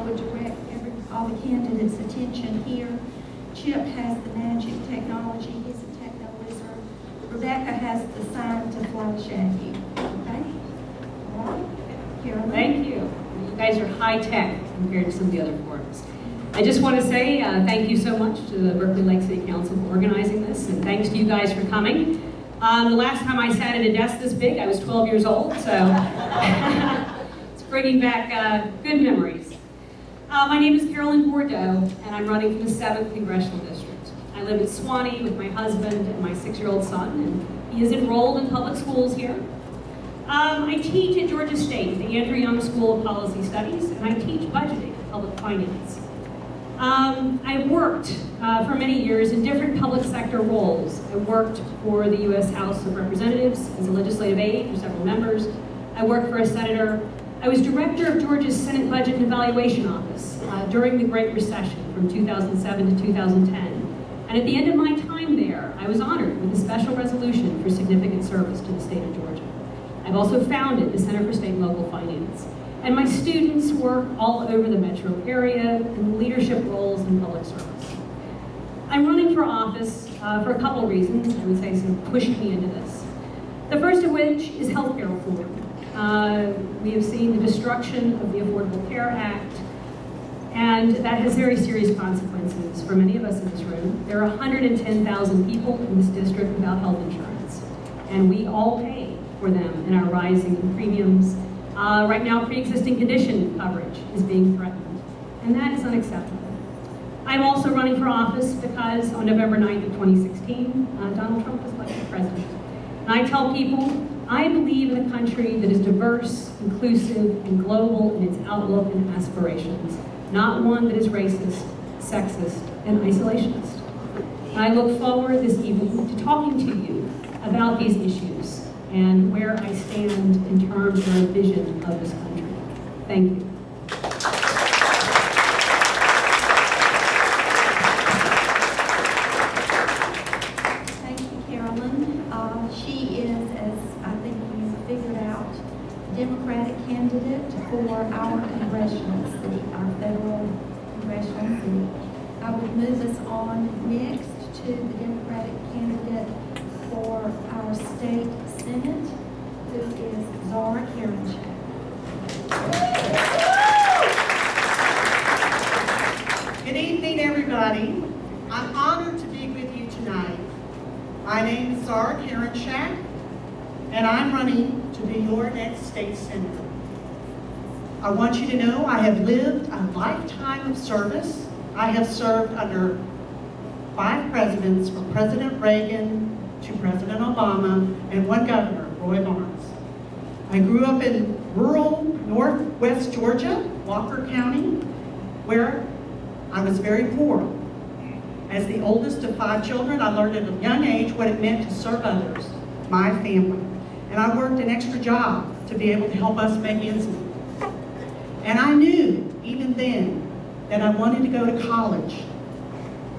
would direct all the candidates' attention here. Chip has the magic technology. He's a techno wizard. Rebecca has the sign to flash at you. Okay? All right. Carolyn? Thank you. You guys are high tech compared to some of the other forums. I just want to say thank you so much to the Berkeley Lake City Council for organizing this, and thanks to you guys for coming. The last time I sat at a desk this big, I was 12 years old, so it's bringing back good memories. My name is Carolyn Bordeaux, and I'm running from the 7th Congressional District. I live in Swanee with my husband and my 6-year-old son, and he is enrolled in public schools here. I teach at Georgia State, the Andrew Young School of Policy Studies, and I teach budgeting and public finance. I worked for many years in different public sector roles. I worked for the U.S. House of Representatives as a legislative aide for several members. I worked for a senator. I was director of Georgia's Senate Budget and Evaluation Office during the Great Recession from 2007 to 2010. And at the end of my time there, I was honored with a special resolution for significant service to the state of Georgia. I've also founded the Center for State and Local Finance. And my students work all over the metro area in leadership roles in public service. I'm running for office for a couple of reasons, I would say, some pushed me into this. The first of which is healthcare reform. We have seen the destruction of the Affordable Care Act, and that has very serious consequences for many of us in this room. There are 110,000 people in this district without health insurance, and we all pay for them in our rising premiums. Right now, pre-existing condition coverage is being threatened, and that is unacceptable. I'm also running for office because on November 9th of 2016, Donald Trump was elected president. And I tell people, I believe in a country that is diverse, inclusive, and global in its outlook and aspirations, not one that is racist, sexist, and isolationist. And I look forward this evening to talking to you about these issues and where I stand in terms of our vision of this country. Thank you. Thank you, Carolyn. She is, as I think you figured out, Democratic candidate for our congressional seat, our federal congressional seat. I would move us on next to the Democratic candidate for our state senate, who is Zara Karenchak. Good evening, everybody. I'm honored to be with you tonight. My name is Zara Karenchak, and I'm running to be your next state senator. I want you to know I have lived a lifetime of service. I have served under 5 presidents, from President Reagan to President Obama, and 1 governor, Roy Barnes. I grew up in rural northwest Georgia, Walker County, where I was very poor. As the oldest of 5 children, I learned at a young age what it meant to serve others, my family. And I worked an extra job to be able to help us make ends meet. And I knew, even then, that I wanted to go to college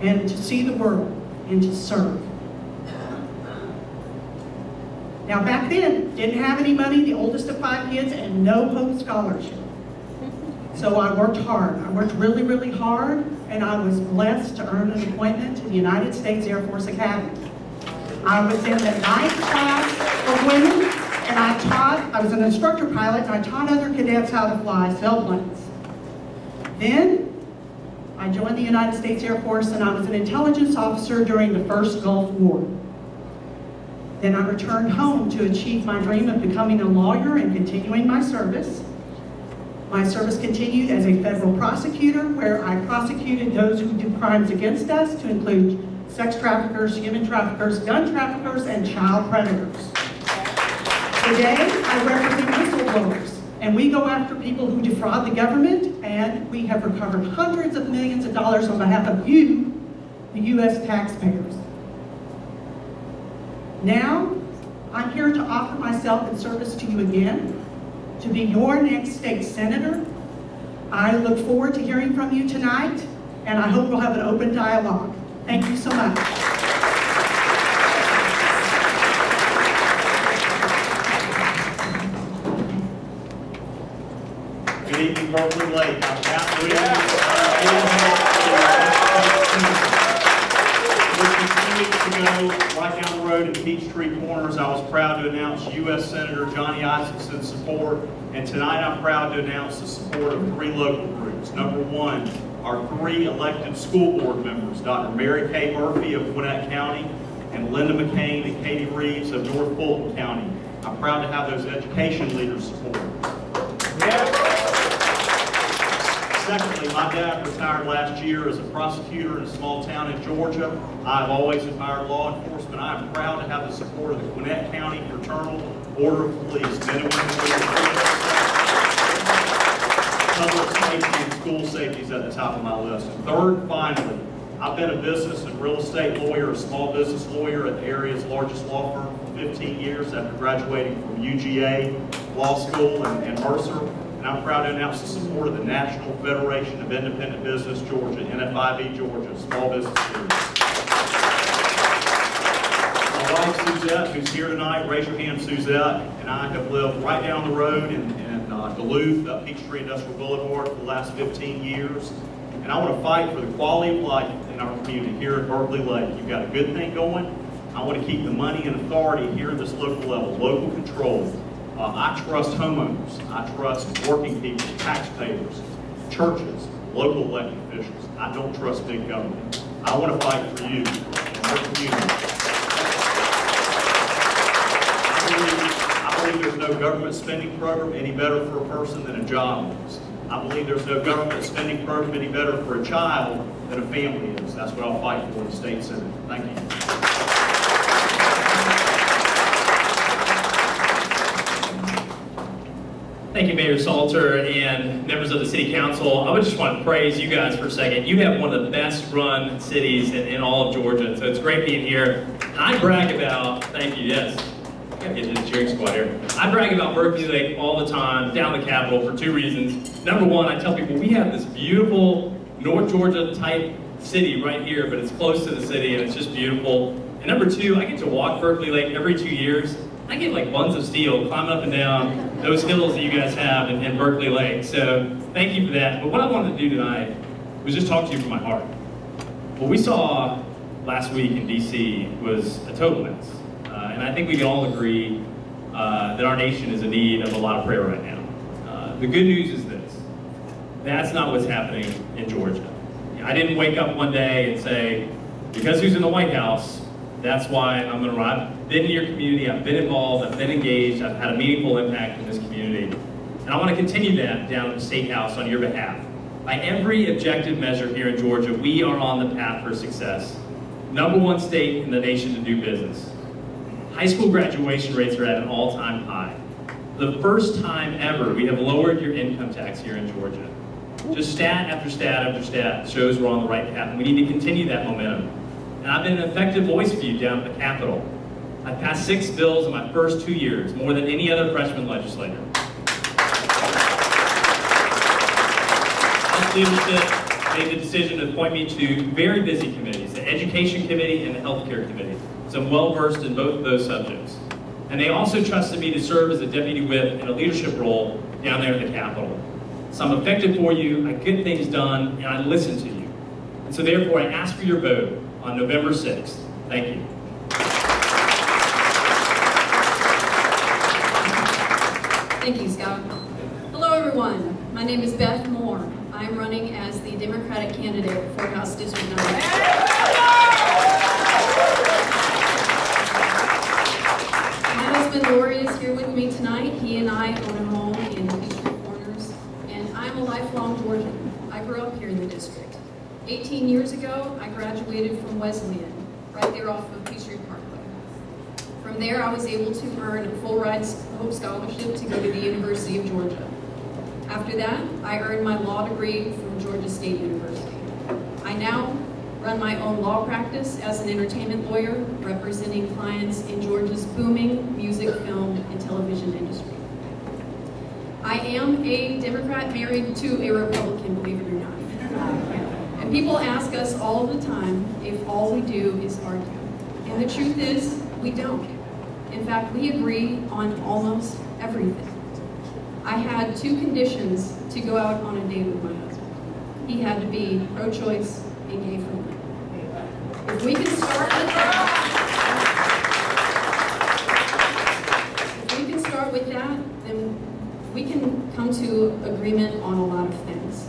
and to see the world and to serve. Now back then, didn't have any money, the oldest of 5 kids, and no home scholarship. So I worked hard. I worked really, really hard, and I was blessed to earn an appointment to the United States Air Force Academy. I was in the 9th class of women, and I was an instructor pilot, and I taught other cadets how to fly sailplanes. Then, I joined the United States Air Force, and I was an intelligence officer during the first Gulf War. Then I returned home to achieve my dream of becoming a lawyer and continuing my service. My service continued as a federal prosecutor, where I prosecuted those who do crimes against us, to include sex traffickers, human traffickers, gun traffickers, and child predators. Today, I represent whistleblowers, and we go after people who defraud the government, and we have recovered hundreds of millions of dollars on behalf of you, the U.S. taxpayers. Now, I'm here to offer myself in service to you again, to be your next state senator. I look forward to hearing from you tonight, and I hope we'll have an open dialogue. Thank you so much. Good evening, Berkeley Lake. I'm absolutely We're continuing to go right down the road in Peachtree Corners. I was proud to announce U.S. Senator Johnny Isakson's support, and tonight I'm proud to announce the support of 3 local groups. Number 1, our 3 elected school board members, Dr. Mary Kay Murphy of Gwinnett County and Linda McCain and Katie Reeves of North Fulton County. I'm proud to have those education leaders support. Secondly, my dad retired last year as a prosecutor in a small town in Georgia. I've always admired law enforcement. I am proud to have the support of the Gwinnett County Fraternal Order of Police, men and women who public safety and school safety is at the top of my list. And third, finally, I've been a business and real estate lawyer, a small business lawyer at the area's largest law firm for 15 years after graduating from UGA Law School and Mercer. And I'm proud to announce the support of the National Federation of Independent Business Georgia, NFIB Georgia, small business leaders. My wife Suzette, who's here tonight, raise your hand, Suzette, and I have lived right down the road in Duluth, Peachtree Industrial Boulevard for the last 15 years. And I want to fight for the quality of life in our community here at Berkeley Lake. You've got a good thing going. I want to keep the money and authority here at this local level, local control. I trust homeowners. I trust working people, taxpayers, churches, local elected officials. I don't trust big government. I want to fight for you and your community. I believe there's no government spending program any better for a person than a job is. I believe there's no government spending program any better for a child than a family is. That's what I'll fight for in the state senate. Thank you. Thank you, Mayor Salter and members of the City Council. I would just want to praise you guys for a second. You have one of the best run cities in all of Georgia, so it's great being here. And I brag about, thank you, yes. I gotta get to the cheering squad here. I brag about Berkeley Lake all the time, down the Capitol, for 2 reasons. Number 1, I tell people we have this beautiful North Georgia type city right here, but it's close to the city and it's just beautiful. And number 2, I get to walk Berkeley Lake every 2 years. I get like buns of steel climbing up and down those hills that you guys have in Berkeley Lake. So thank you for that. But what I wanted to do tonight was just talk to you from my heart. What we saw last week in DC was a total mess. And I think we can all agree that our nation is in need of a lot of prayer right now. The good news is this. That's not what's happening in Georgia. I didn't wake up one day and say, because who's in the White House, that's why I'm going to run. I've been in your community, I've been involved, I've been engaged, I've had a meaningful impact in this community. And I want to continue that down at the State House on your behalf. By every objective measure here in Georgia, we are on the path for success. Number 1 state in the nation to do business. High school graduation rates are at an all-time high. The first time ever we have lowered your income tax here in Georgia. Just stat after stat after stat shows we're on the right path, and we need to continue that momentum. And I've been an effective voice for you down at the Capitol. I've passed 6 bills in my first 2 years, more than any other freshman legislator. This leadership made the decision to appoint me to very busy committees, the Education Committee and the Healthcare Committee. So I'm well versed in both of those subjects. And they also trusted me to serve as a deputy whip in a leadership role down there at the Capitol. So I'm effective for you, I get things done, and I listen to you. And so therefore I ask for your vote on November 6th. Thank you. Thank you, Scott. Hello, everyone. My name is Beth Moore. I'm running as the Democratic candidate for House District 9. My husband, Lori, is here with me tonight. He and I own a home in Peachtree Corners, and I'm a lifelong Georgian. I grew up here in the district. 18 years ago, I graduated from Wesleyan, right there off of Peachtree Parkway. From there, I was able to earn a full-ride Hope Scholarship to go to the University of Georgia. After that, I earned my law degree from Georgia State University. I now run my own law practice as an entertainment lawyer, representing clients in Georgia's booming music, film, and television industry. I am a Democrat married to a Republican, believe it or not. And people ask us all the time if all we do is argue. And the truth is, we don't. In fact, we agree on almost everything. I had two conditions to go out on a date with my husband. He had to be pro-choice and gay-friendly. If we can start with that, then we can come to agreement on a lot of things.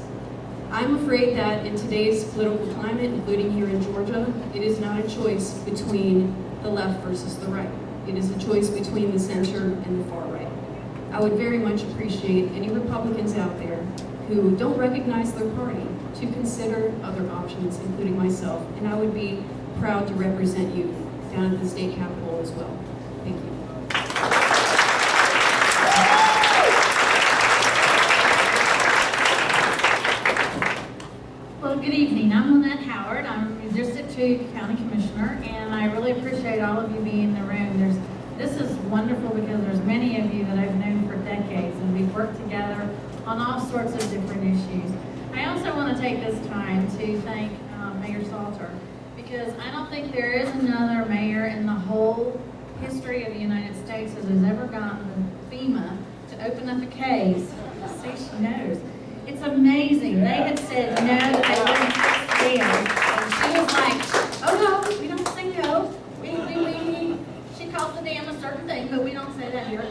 I'm afraid that in today's political climate, including here in Georgia, it is not a choice between the left versus the right. It is a choice between the center and the far right. I would very much appreciate any Republicans out there who don't recognize their party to consider other options, including myself, and I would be proud to represent you down at the state capitol as well. Thank you. Well, good evening. I'm Lynette Howard. I'm a District 2 County Commissioner, and I really appreciate all of you being in the room. This is wonderful because there's many of you that I've known for decades, and we've worked together on all sorts of different issues. I also want to take this time to thank Mayor Salter, because I don't think there is another mayor in the whole history of the United States that has ever gotten FEMA to open up a case. See, she knows. It's amazing. They had said no, they wouldn't take and she was like, oh no, we don't say no. She calls the dam a certain thing, but we don't say that here.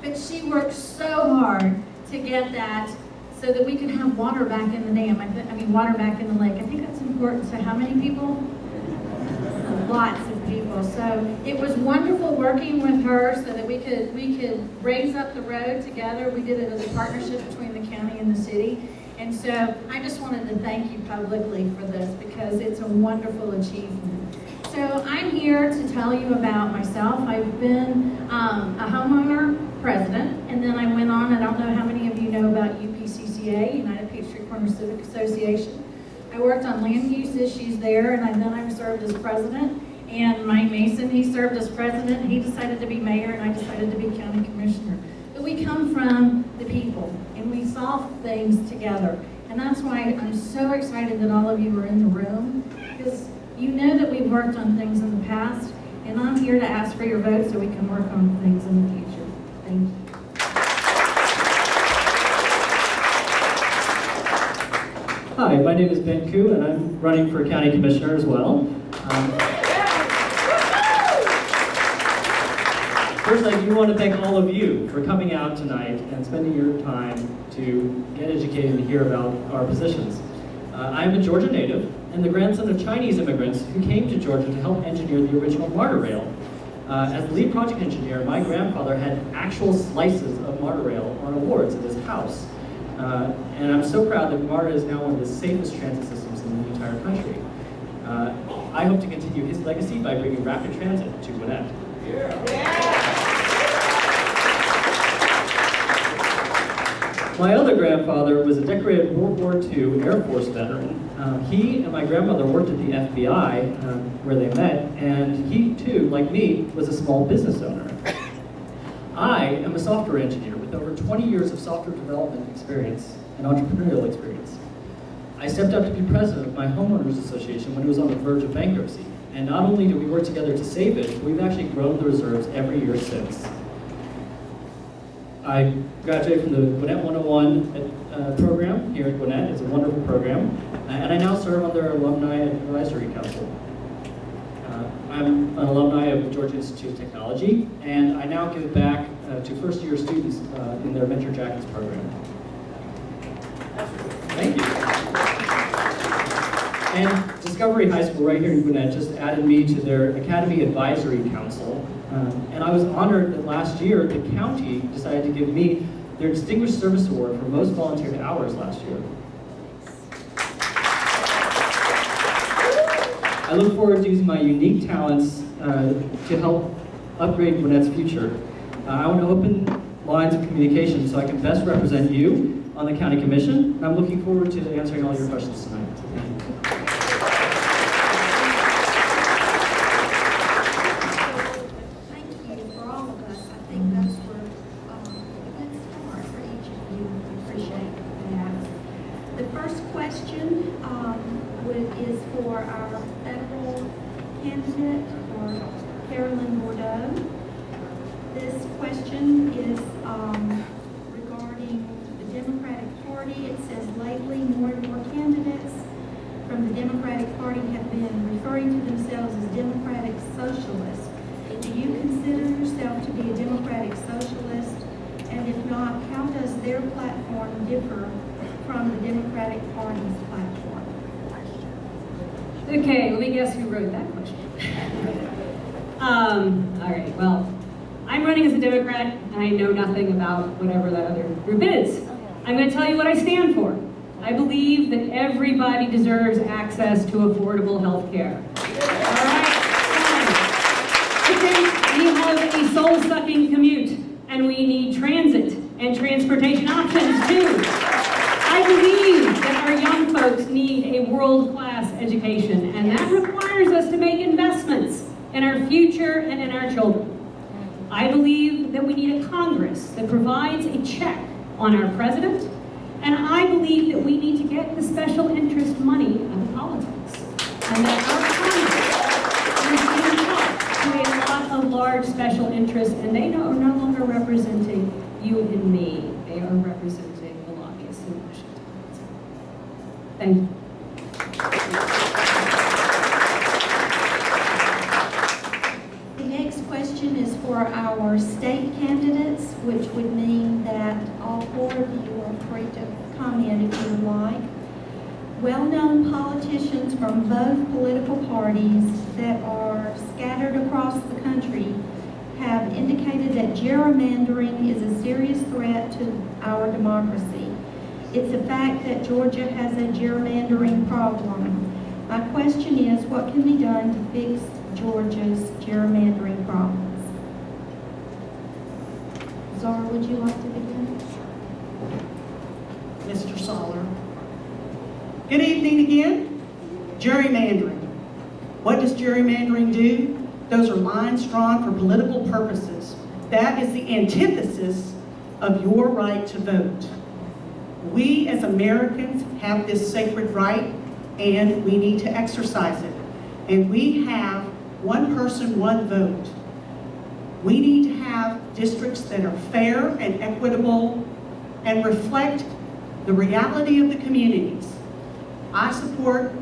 But she worked so hard to get that so that we could have water back in the dam. I mean, water back in the lake. I think that's important to how many people? Lots of people. So it was wonderful working with her so that we could raise up the road together. We did it as a partnership between the county and the city. And so I just wanted to thank you publicly for this because it's a wonderful achievement. So I'm here to tell you about myself. I've been a homeowner president, and then I went on, I don't know how many of you know about UPCCA, United Peachtree Corners Civic Association. I worked on land use issues there, and then I served as president. And Mike Mason, he served as president. He decided to be mayor, and I decided to be county commissioner. But we come from the people, and we solve things together. And that's why I'm so excited that all of you are in the room, because you know that we've worked on things in the past, and I'm here to ask for your vote so we can work on things in the future. Thank you. Hi, my name is Ben Koo, and I'm running for county commissioner as well. First, I do want to thank all of you for coming out tonight and spending your time to get educated and hear about our positions. I'm a Georgia native and the grandson of Chinese immigrants who came to Georgia to help engineer the original MARTA rail. As the lead project engineer, my grandfather had actual slices of MARTA rail on awards at his house. And I'm so proud that MARTA is now one of the safest transit systems in the entire country. I hope to continue his legacy by bringing rapid transit to Gwinnett. My other grandfather was a decorated World War II Air Force veteran. He and my grandmother worked at the FBI where they met, and he too, like me, was a small business owner. I am a software engineer with over 20 years of software development experience and entrepreneurial experience. I stepped up to be president of my homeowners association when it was on the verge of bankruptcy. And not only did we work together to save it, we've actually grown the reserves every year since. I graduated from the Gwinnett 101 program here at Gwinnett. It's a wonderful program. And I now serve on their Alumni Advisory Council. I'm an alumni of the Georgia Institute of Technology, and I now give back to first-year students in their Venture Jackets program. Thank you. And Discovery High School right here in Gwinnett just added me to their Academy Advisory Council. And I was honored that last year the county decided to give me their Distinguished Service Award for most volunteered hours last year. I look forward to using my unique talents to help upgrade Gwinnett's future. I want to open lines of communication so I can best represent you on the County Commission, and I'm looking forward to answering all your questions tonight. Thank you. Thank you for all of us. I think those were a good start for each of you. We appreciate that. The first question is for our federal candidate, for Carolyn Bordeaux. This question is regarding Party, it says lately more and more candidates from the Democratic Party have been referring to themselves as Democratic Socialists. Do you consider yourself to be a Democratic Socialist? And if not, how does their platform differ from the Democratic Party's platform? Okay, let me guess who wrote that question. All right, well, I'm running as a Democrat, and I know nothing about whatever that other group is. I'm going to tell you what I stand for. I believe that everybody deserves access to affordable health care. All right? I think we have a soul-sucking commute, and we need transit and transportation options, too. I believe that our young folks need a world-class education, and that requires us to make investments in our future and in our children. I believe that we need a Congress that provides a check on our president, and I believe that we need to get the special interest money out of politics, and that our Congress is being taught to a lot of large special interests, and they are no longer representing you and me. They are representing the lobbyists in Washington. Thank you. The next question is for our state candidates, which would mean that all four of you are free to comment if you would like. Well-known politicians from both political parties that are scattered across the country have indicated that gerrymandering is a serious threat to our democracy. It's a fact that Georgia has a gerrymandering problem. My question is, what can be done to fix Georgia's gerrymandering problems? Zara, would you like to begin? Mr. Soller. Good evening again. Gerrymandering. What does gerrymandering do? Those are lines drawn for political purposes. That is the antithesis of your right to vote. We as Americans have this sacred right, and we need to exercise it. And we have one person, one vote. We need to have districts that are fair and equitable and reflect the reality of the communities. I support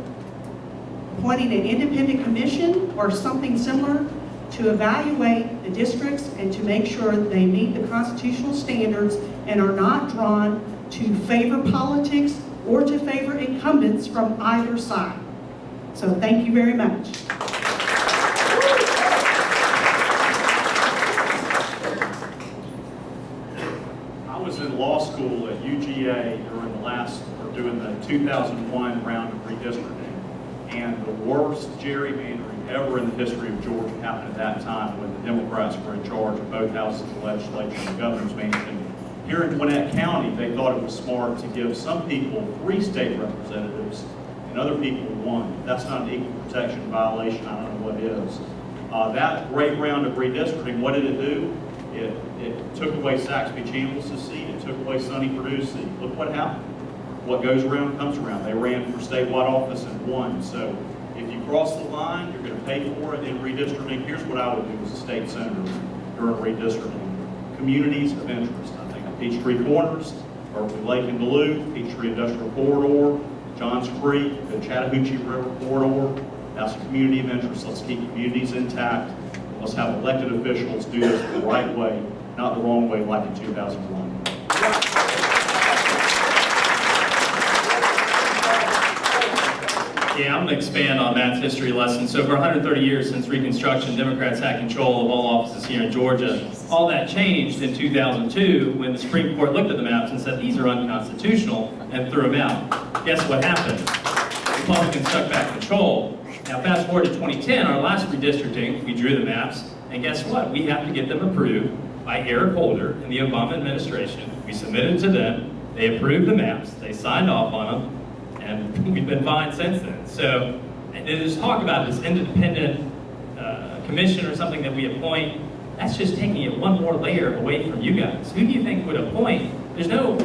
appointing an independent commission or something similar to evaluate the districts and to make sure they meet the constitutional standards and are not drawn to favor politics or to favor incumbents from either side. So thank you very much. I was in law school at UGA doing the 2001 round of redistricting, and the worst gerrymandering ever in the history of Georgia happened at that time when the Democrats were in charge of both houses of the legislature and the governor's mansion. Here in Gwinnett County, they thought it was smart to give some people 3 state representatives and other people 1. That's not an equal protection violation. I don't know what is. That great round of redistricting, what did it do? It took away Saxby Chambliss' seat. It took away Sonny Perdue's seat. Look what happened. What goes around comes around. They ran for statewide office and won. So if you cross the line, you're going to pay for it in redistricting. Here's what I would do as a state senator during redistricting. Communities of interest. I think of Peachtree Corners, Berkeley Lake and Duluth, Peachtree Industrial Corridor, Johns Creek, the Chattahoochee River Corridor. That's a community of interest. Let's keep communities intact. Let's have elected officials do this the right way, not the wrong way like in 2001. Yeah, I'm going to expand on Matt's history lesson. So for 130 years since Reconstruction, Democrats had control of all offices here in Georgia. All that changed in 2002 when the Supreme Court looked at the maps and said these are unconstitutional and threw them out. Guess what happened? Republicans took back control. Now fast forward to 2010, our last redistricting, we drew the maps, and guess what? We have to get them approved by Eric Holder and the Obama administration. We submitted to them, they approved the maps, they signed off on them, and we've been fine since then. So there's talk about this independent commission or something that we appoint. That's just taking it one more layer away from you guys. Who do you think would appoint? There's no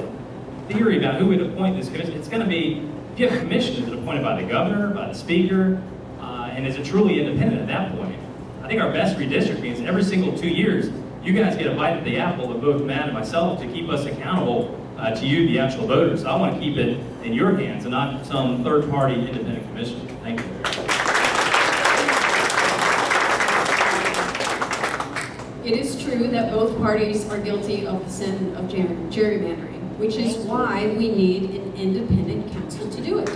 theory about who would appoint this commission. It's going to be, if you have a commission, is it appointed by the governor, by the speaker, and is it truly independent at that point? I think our best redistricting is every single 2 years, you guys get a bite at the apple of both Matt and myself to keep us accountable to you, the actual voters. I want to keep it in your hands and not some third-party independent commission. Thank you. It is true that both parties are guilty of the sin of gerrymandering, which is why we need an independent council to do it.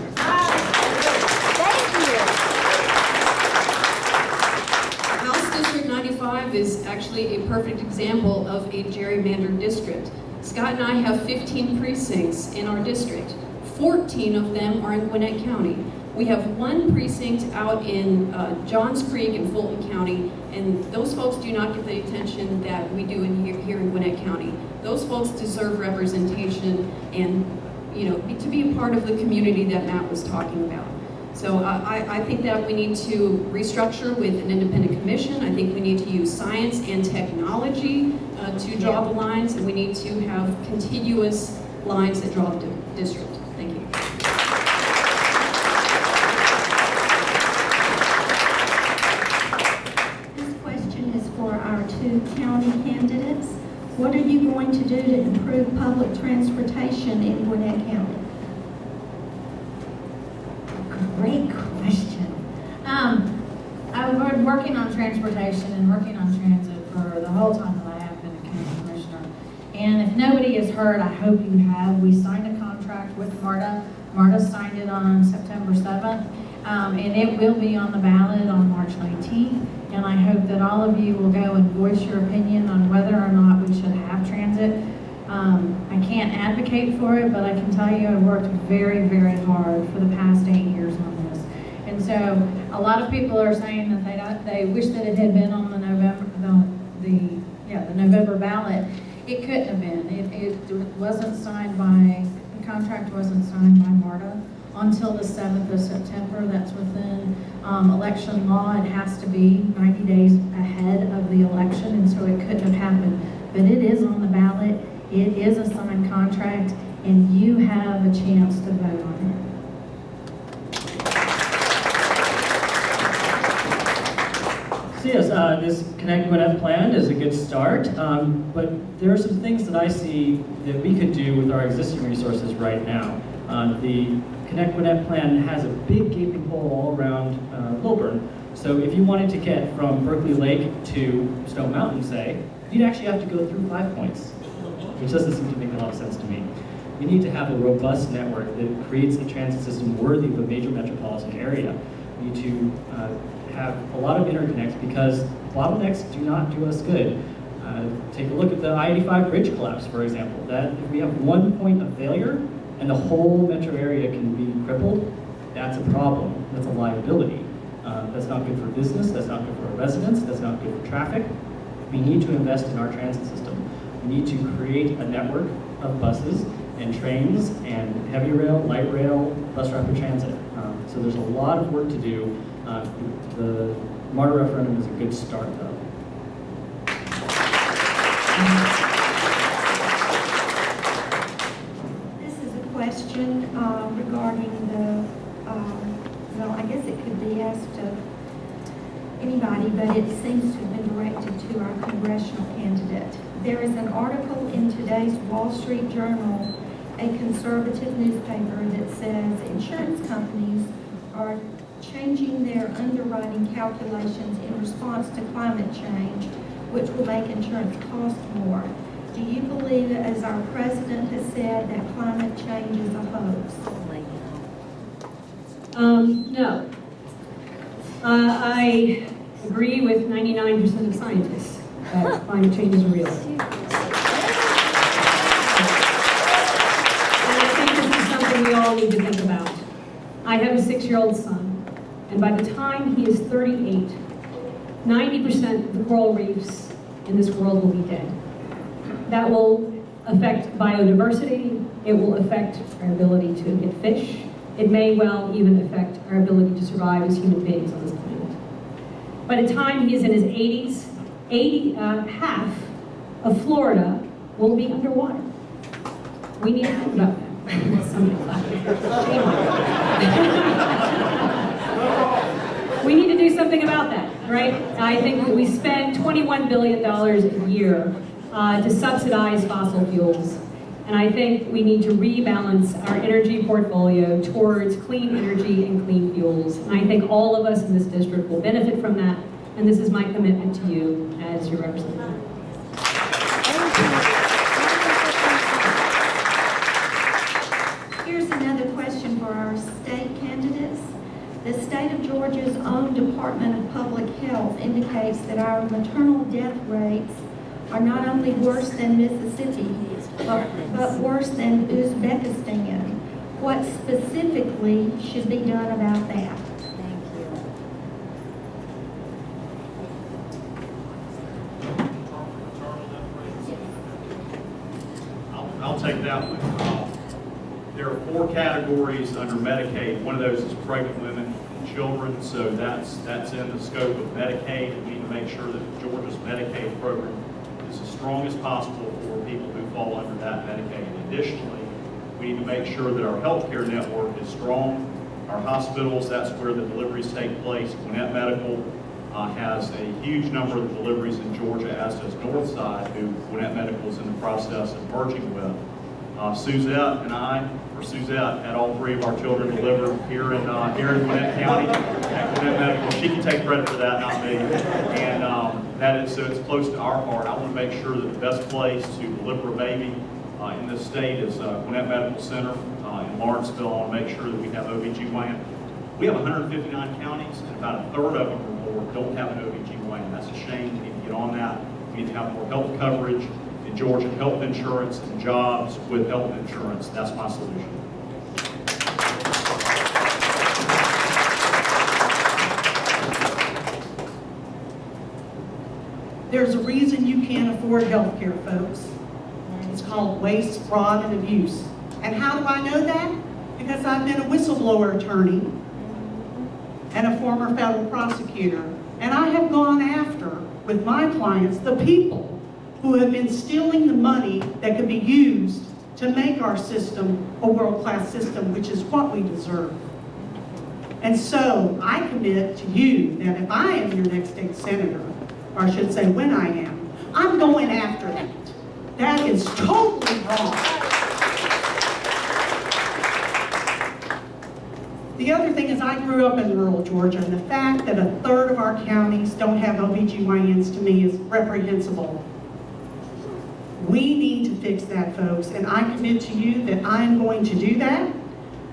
House District 95 is actually a perfect example of a gerrymandered district. Scott and I have 15 precincts in our district. 14 of them are in Gwinnett County. We have one precinct out in Johns Creek in Fulton County, and those folks do not get the attention that we do here in Gwinnett County. Those folks deserve representation and, to be a part of the community that Matt was talking about. So I think that we need to restructure with an independent commission. I think we need to use science and technology to draw the lines, and we need to have contiguous lines that draw the district. Thank you. This question is for our two county candidates. What are you going to do to improve public transportation in Gwinnett County? Great question. I've been working on transportation and working on transit for the whole time that I have been a county commissioner. And if nobody has heard, I hope you have. We signed a contract with MARTA. MARTA signed it on September 7th. And it will be on the ballot on March 19th. And I hope that all of you will go and voice your opinion on whether or not we should have transit. I can't advocate for it, but I can tell you I've worked very, very hard for the past 8 years on this. And so a lot of people are saying that they wish that it had been on the November ballot. It couldn't have been. It wasn't signed by, the contract wasn't signed by MARTA until the 7th of September. That's within election law. It has to be 90 days ahead of the election, and so it couldn't have happened. But it is on the ballot. It is a signed contract, and you have a chance to vote on it. So yes, this Connect Gwinnett plan is a good start, but there are some things that I see that we could do with our existing resources right now. The Connect Gwinnett plan has a big gaping hole all around Lilburn. So if you wanted to get from Berkeley Lake to Stone Mountain, say, you'd actually have to go through 5 Points, which doesn't seem to make a lot of sense to me. We need to have a robust network that creates a transit system worthy of a major metropolitan area. We need to have a lot of interconnects because bottlenecks do not do us good. Take a look at the I-85 bridge collapse, for example. That if we have 1 point of failure and the whole metro area can be crippled, that's a problem. That's a liability. That's not good for business. That's not good for our residents. That's not good for traffic. We need to invest in our transit system. We need to create a network of buses and trains and heavy rail, light rail, bus rapid transit. So there's a lot of work to do. The MARTA referendum is a good start, though. This is a question regarding the, well, I guess it could be asked of anybody, but it seems to have been directed to our congressional candidate. There is an article in today's Wall Street Journal, a conservative newspaper, that says insurance companies are changing their underwriting calculations in response to climate change, which will make insurance cost more. Do you believe, as our president has said, that climate change is a hoax? No. I agree with 99% of scientists that climate change is real. And I think this is something we all need to think about. I have a 6-year-old son, and by the time he is 38, 90% of the coral reefs in this world will be dead. That will affect biodiversity. It will affect our ability to get fish. It may well even affect our ability to survive as human beings on this planet. By the time he is in his 80s, half of Florida will be underwater. We need to think about that. Somebody's laughing. We need to do something about that, right? I think that we spend $21 billion a year to subsidize fossil fuels. And I think we need to rebalance our energy portfolio towards clean energy and clean fuels. And I think all of us in this district will benefit from that. And this is my commitment to you as your representative. Here's another question for our state candidates. The state of Georgia's own Department of Public Health indicates that our maternal death rates are not only worse than Mississippi, but worse than Uzbekistan. What specifically should be done about that? I'll take that one. There are 4 categories under Medicaid. One of those is pregnant women and children, so that's in the scope of Medicaid. We need to make sure that Georgia's Medicaid program is as strong as possible for people who fall under that Medicaid. Additionally, we need to make sure that our healthcare network is strong. Our hospitals, that's where the deliveries take place. Gwinnett Medical has a huge number of deliveries in Georgia, as does Northside, who Gwinnett Medical is in the process of merging with. Suzette and I, or Suzette, had all 3 of our children delivered here in Gwinnett County at Gwinnett Medical. She can take credit for that, not me. And that is, so it's close to our heart. I want to make sure that the best place to deliver a baby in this state is Gwinnett Medical Center in Lawrenceville. I want to make sure that we have OBGYN. We have 159 counties, and about a third of them or more don't have an OBGYN. That's a shame. We need to get on that. We need to have more health coverage in Georgia, health insurance and jobs with health insurance. That's my solution. There's a reason you can't afford health care, folks. It's called waste, fraud, and abuse. And how do I know that? Because I've been a whistleblower attorney and a former federal prosecutor. And I have gone after, with my clients, the people who have been stealing the money that could be used to make our system a world-class system, which is what we deserve. And so I commit to you that if I am your next state senator, or I should say when I am, I'm going after that. That is totally wrong. The other thing is I grew up in rural Georgia, and the fact that a third of our counties don't have OBGYNs to me is reprehensible. We need to fix that, folks, and I commit to you that I'm going to do that.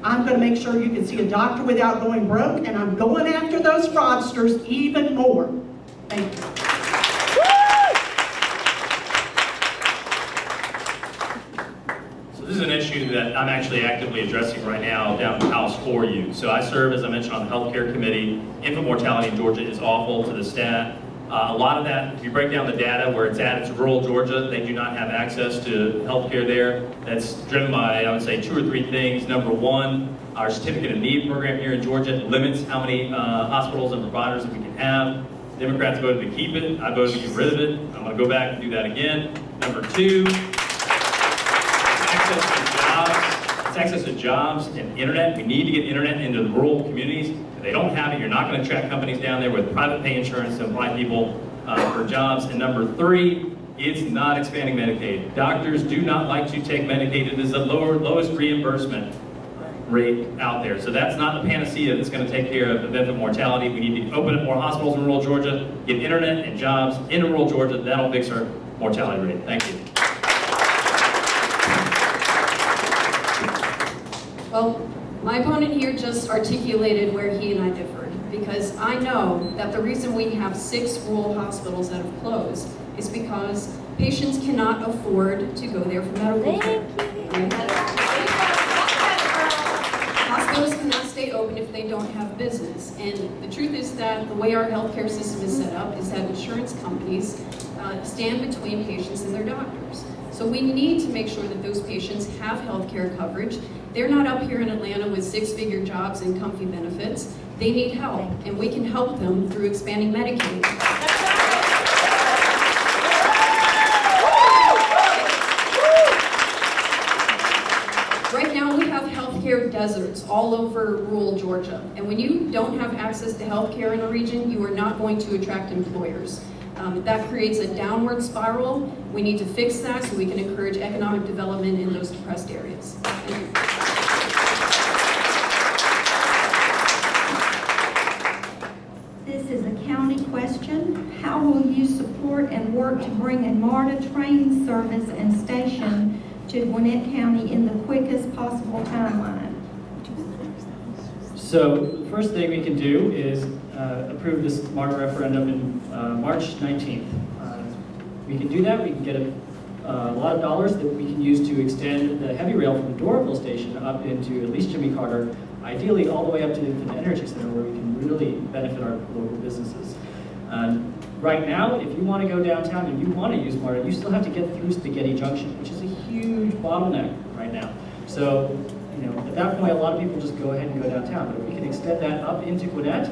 I'm going to make sure you can see a doctor without going broke, and I'm going after those fraudsters even more. Thank you. So this is an issue that I'm actually actively addressing right now down in the House for you. So I serve, as I mentioned, on the Healthcare Committee. Infant mortality in Georgia is awful to the stat. A lot of that, if you break down the data where it's at, it's rural Georgia. They do not have access to health care there. That's driven by, I would say, 2 or 3 things. Number 1, our Certificate of Need program here in Georgia limits how many hospitals and providers that we can have. Democrats voted to keep it. I voted to get rid of it. I'm going to go back and do that again. Number 2, access to jobs. It's access to jobs and internet. We need to get internet into the rural communities. If they don't have it, you're not going to attract companies down there with private pay insurance to apply people for jobs. And number 3, it's not expanding Medicaid. Doctors do not like to take Medicaid. It is the lowest reimbursement rate out there. So that's not the panacea that's going to take care of infant mortality. We need to open up more hospitals in rural Georgia, get internet and jobs into rural Georgia. That'll fix our mortality rate. Thank you. Well, my opponent here just articulated where he and I differed, because I know that the reason we have 6 rural hospitals that have closed is because patients cannot afford to go there for medical care. Hospitals cannot stay open if they don't have business. And the truth is that the way our healthcare system is set up is that insurance companies stand between patients and their doctors. So we need to make sure that those patients have healthcare coverage. They're not up here in Atlanta with 6-figure jobs and comfy benefits. They need help, and we can help them through expanding Medicaid. Right now, we have healthcare deserts all over rural Georgia. And when you don't have access to healthcare in a region, you are not going to attract employers. That creates a downward spiral. We need to fix that so we can encourage economic development in those depressed areas. Thank you. This is a county question. How will you support and work to bring a MARTA train service and station to Gwinnett County in the quickest possible timeline? So the first thing we can do is approve this MARTA referendum in March 19th. We can do that. We can get a lot of dollars that we can use to extend the heavy rail from Doraville Station up into at least Jimmy Carter, ideally all the way up to the Infinite Energy Center where we can really benefit our local businesses. Right now, if you want to go downtown and you want to use MARTA, you still have to get through Spaghetti Junction, which is a huge bottleneck right now. So, at that point, a lot of people just go ahead and go downtown. But if we can extend that up into Gwinnett,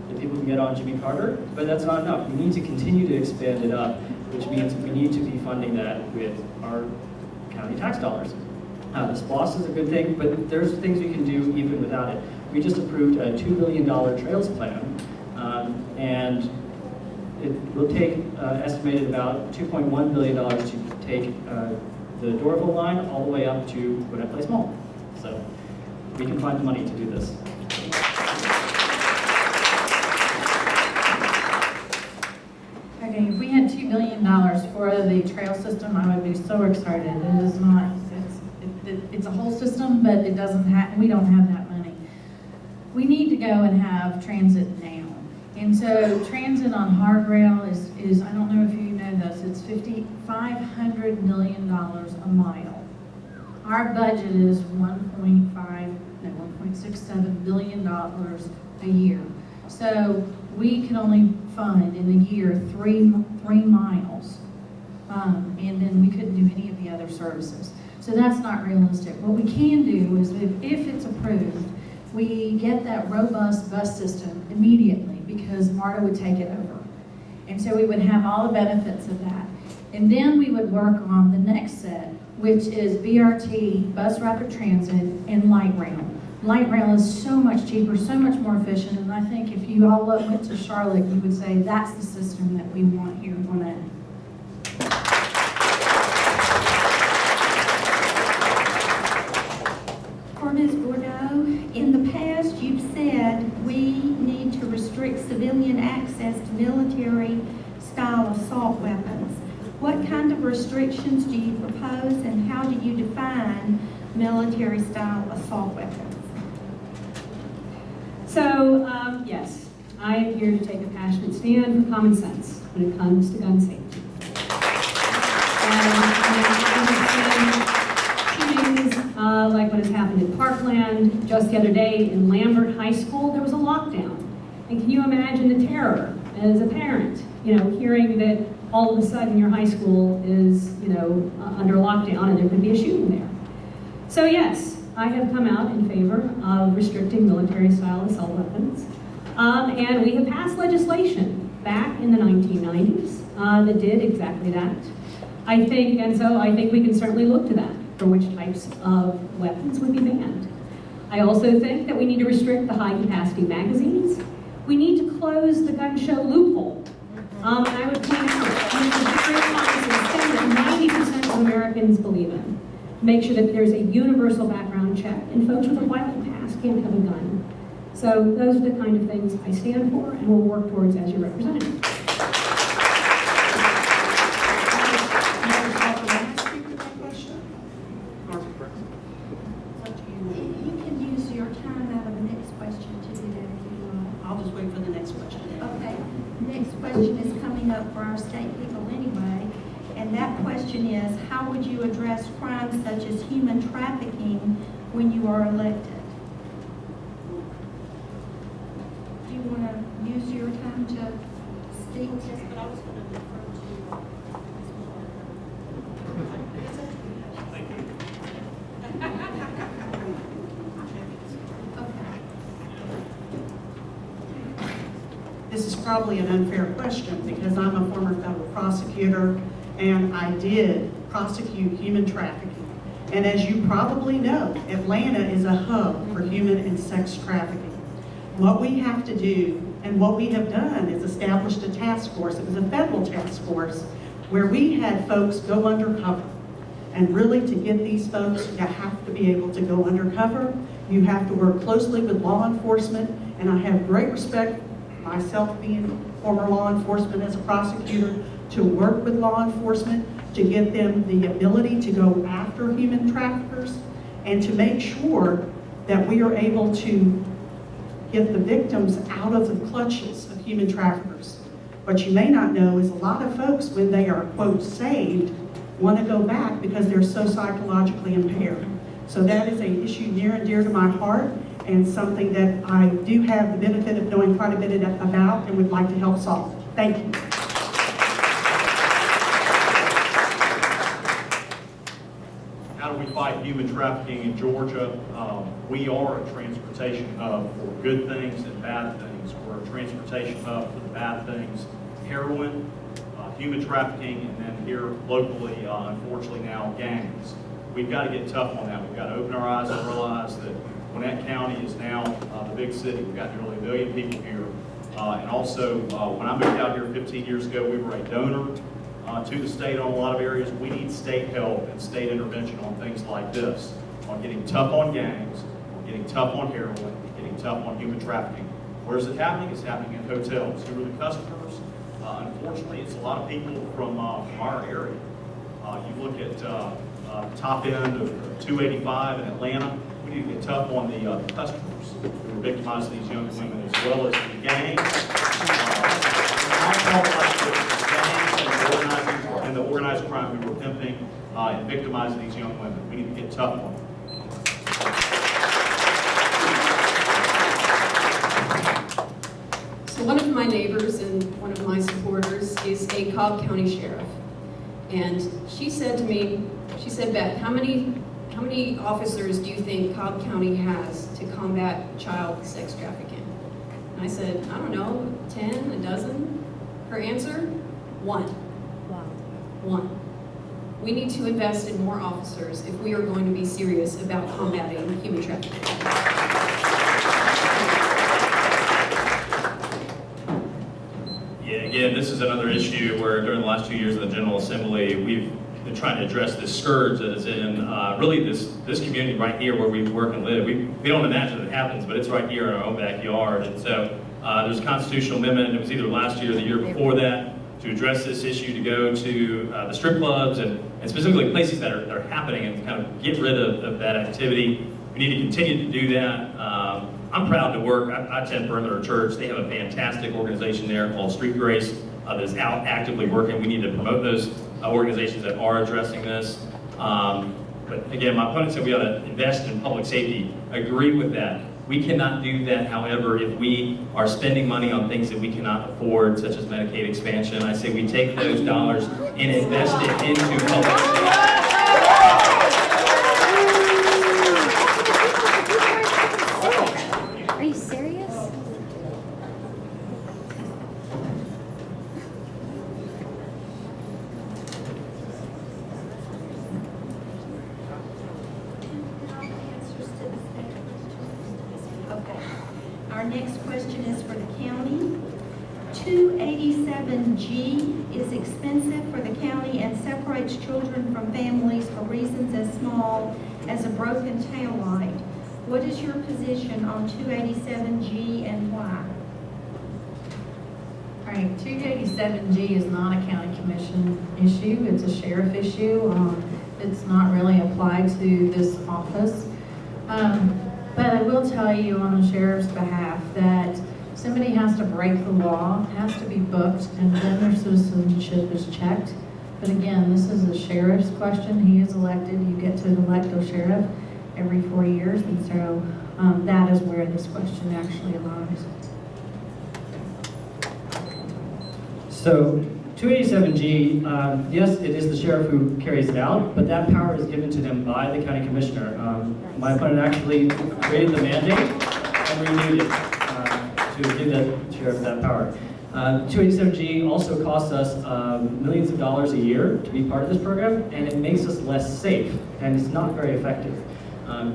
then people can get on Jimmy Carter, but that's not enough. We need to continue to expand it up, which means we need to be funding that with our county tax dollars. The SPLOST is a good thing, but there's things we can do even without it. We just approved a $2 billion trails plan, and it will take estimated about $2.1 billion to take the Doraville line all the way up to Gwinnett Place Mall. So we can find the money to do this. Okay, if we had $2 billion for the trail system, I would be so excited. It is not, it's a whole system, but it doesn't have, we don't have that money. We need to go and have transit now. And so transit on hard rail is I don't know if you know this, it's $500 million a mile. Our budget is $1.67 billion a year. So we can only fund in a year three miles, and then we couldn't do any of the other services. So that's not realistic. What we can do is if it's approved, we get that robust bus system immediately because MARTA would take it over. And so we would have all the benefits of that. And then we would work on the next set, which is BRT, bus rapid transit, and light rail. Light rail is so much cheaper, so much more efficient, and I think if you all went to Charlotte, you would say that's the system that we want here in Gwinnett. For Ms. Bordeaux, in the past you've said we need to restrict civilian access to military-style assault weapons. What kind of restrictions do you propose and how do you define military-style assault weapons? So, yes, I am here to take a passionate stand for common sense when it comes to gun safety. Shootings like what has happened in Parkland, just the other day in Lambert High School, there was a lockdown. And can you imagine the terror as a parent, hearing that all of a sudden your high school is, under lockdown and there could be a shooting there. So yes, I have come out in favor of restricting military-style assault weapons. And we have passed legislation back in the 1990s that did exactly that. I think we can certainly look to that for which types of weapons would be banned. I also think that we need to restrict the high-capacity magazines. We need to close the gun show loophole. And I would point out that 90% of Americans believe in. Make sure that there's a universal background check, and folks with a violent past can't have a gun. So those are the kind of things I stand for and will work towards as your representative. You can use your time out of the next question to do that if you want. I'll just wait for the next question. Okay, next question is coming up for our state people anyway, and that question is, how would you address crimes such as human trafficking when you are elected? Do you want to use your time to speak? Yes, but I was going to defer to Thank you. This is probably an unfair question because I'm a former federal prosecutor and I did prosecute human trafficking. And as you probably know, Atlanta is a hub for human and sex trafficking. what we have to do and what we have done is established a task force. It was a federal task force where we had folks go undercover. And really, to get these folks, you have to be able to go undercover. You have to work closely with law enforcement, and I have great respect, myself being former law enforcement as a prosecutor, to work with law enforcement, to give them the ability to go after human traffickers, and to make sure that we are able to get the victims out of the clutches of human traffickers. What you may not know is a lot of folks, when they are, quote, saved, want to go back because they're so psychologically impaired. So that is an issue near and dear to my heart, and something that I do have the benefit of knowing quite a bit about and would like to help solve. Thank you. How do we fight human trafficking in Georgia? We are a transportation hub for good things and bad things. We're a transportation hub for the bad things, heroin, human trafficking, and then here locally, unfortunately now, gangs. We've got to get tough on that. We've got to open our eyes and realize that Gwinnett County is now the big city. We've got nearly 1 million people here. And also, when I moved out here 15 years ago, we were a donor to the state on a lot of areas. We need state help and state intervention on things like this, on getting tough on gangs, on getting tough on heroin, getting tough on human trafficking. Where is it happening? It's happening in hotels. Who are the customers? Unfortunately, it's a lot of people from our area. You look at top end of 285 in Atlanta. We need to get tough on the customers who are victimizing these young women, as well as the gangs. And the organized crime who are pimping and victimizing these young women. We need to get tough on them. So one of my neighbors and one of my supporters is a Cobb County sheriff. And she said to me, she said, Beth, how many officers do you think Cobb County has to combat child sex trafficking? And I said, I don't know, 10, a dozen? Her answer, 1. Wow. 1. We need to invest in more officers if we are going to be serious about combating human trafficking. Yeah, again, this is another issue where during the last 2 years in the General Assembly, we've been trying to address this scourge that is in really this community right here where we work and live. We don't imagine it happens, but it's right here in our own backyard. And so there's a constitutional amendment, it was either last year or the year before that, to address this issue, to go to the strip clubs and specifically places that are happening and kind of get rid of that activity. We need to continue to do that. I'm proud to work. I attend Perimeter Church. They have a fantastic organization there called Street Grace that is out actively working. We need to promote those organizations that are addressing this. But again, my opponent said we ought to invest in public safety. I agree with that. We cannot do that, however, if we are spending money on things that we cannot afford, such as Medicaid expansion. I say we take those dollars and invest it into public safety. Are you serious? Okay. Our next question is for the county. 287G is expensive for the county and separates children from families for reasons as small as a broken tail light. What is your position on 287G and why? All right, 287G is not a county commission issue, it's a sheriff issue. It's not really applied to this office. But I will tell you on the sheriff's behalf that somebody has to break the law, has to be booked, and then their citizenship is checked. But again, this is a sheriff's question. He is elected. You get to elect a sheriff every 4 years, and so that is where this question actually lies. So 287G, yes, it is the sheriff who carries it out, but that power is given to them by the county commissioner. My opponent actually created the mandate and renewed it to give the sheriff that power. 287G also costs us millions of dollars a year to be part of this program, and it makes us less safe, and it's not very effective.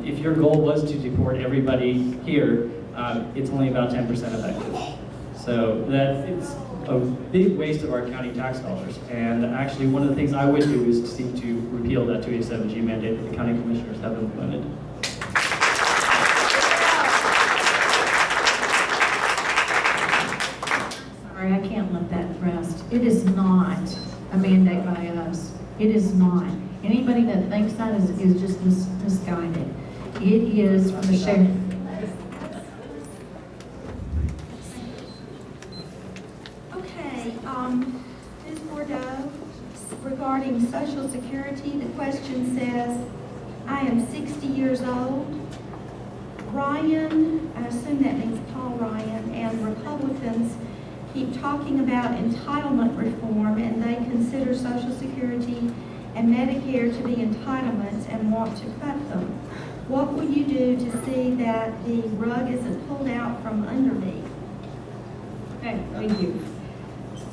If your goal was to deport everybody here, it's only about 10% effective. So that it's a big waste of our county tax dollars. And actually, one of the things I would do is to seek to repeal that 287G mandate that the county commissioners have implemented. Sorry, I can't let that rest. It is not a mandate by us. It is not. Anybody that thinks that is just misguided. It is from the sheriff. Okay, Ms. Bordeaux, regarding Social Security, the question says, I am 60 years old. Ryan, I assume that means Paul Ryan, and Republicans keep talking about entitlement reform, and they consider Social Security and Medicare to be entitlements and want to cut them. What will you do to see that the rug isn't pulled out from underneath? Okay, thank you.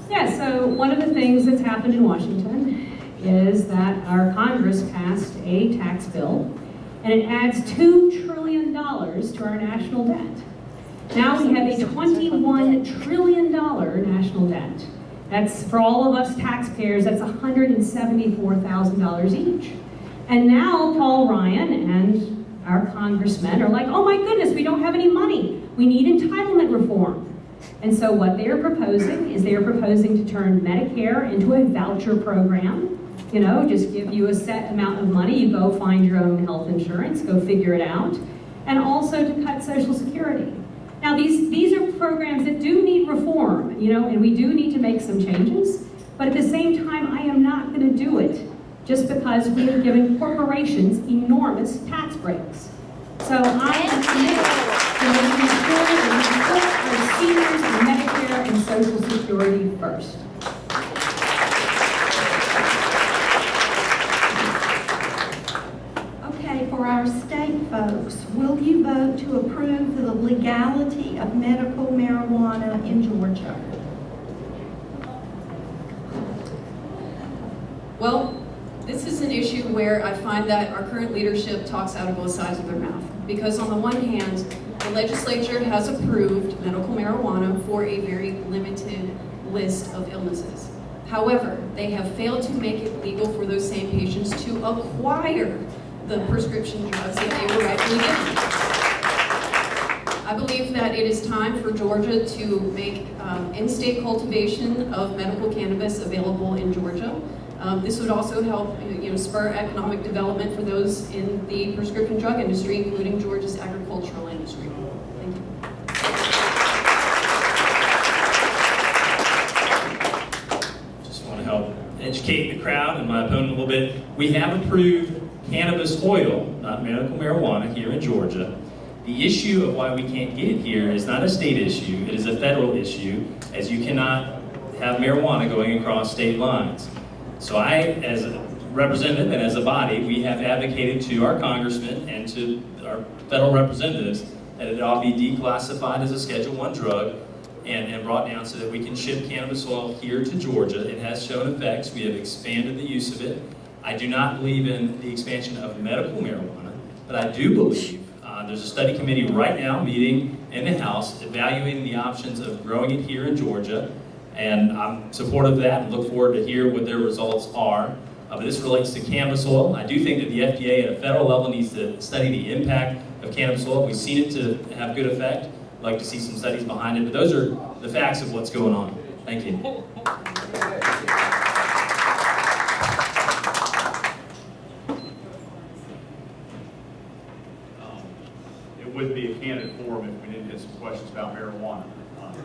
Yeah, so one of the things that's happened in Washington is that our Congress passed a tax bill, and it adds $2 trillion to our national debt. Now we have a $21 trillion national debt. That's, for all of us taxpayers, that's $174,000 each. And now Paul Ryan and our congressmen are like, oh my goodness, we don't have any money. We need entitlement reform. And so what they are proposing is they are proposing to turn Medicare into a voucher program. You know, just give you a set amount of money, you go find your own health insurance, go figure it out. And also to cut Social Security. Now these are programs that do need reform, you know, and we do need to make some changes. But at the same time, I am not going to do it just because we are giving corporations enormous tax breaks. So I am committed to making sure that we put our seniors and Medicare and Social Security first. Okay, for our state folks, will you vote to approve the legality of medical marijuana in Georgia? Well, this is an issue where I find that our current leadership talks out of both sides of their mouth. Because on the one hand, the legislature has approved medical marijuana for a very limited list of illnesses. However, they have failed to make it legal for those same patients to acquire the prescription drugs that they were rightfully given. I believe that it is time for Georgia to make in-state cultivation of medical cannabis available in Georgia. This would also help, spur economic development for those in the prescription drug industry, including Georgia's agricultural industry. Thank you. Just want to help educate the crowd and my opponent a little bit. We have approved cannabis oil, not medical marijuana, here in Georgia. The issue of why we can't get it here is not a state issue, it is a federal issue, as you cannot have marijuana going across state lines. So I, as a representative and as a body, we have advocated to our congressmen and to our federal representatives that it ought to be declassified as a Schedule I drug and brought down so that we can ship cannabis oil here to Georgia. It has shown effects. We have expanded the use of it. I do not believe in the expansion of medical marijuana, but I do believe there's a study committee right now meeting in the House evaluating the options of growing it here in Georgia. And I'm supportive of that and look forward to hear what their results are. But this relates to cannabis oil. I do think that the FDA at a federal level needs to study the impact of cannabis oil. We've seen it to have good effect. I'd like to see some studies behind it. But those are the facts of what's going on. Thank you. It would be a candid forum if we didn't get some questions about marijuana.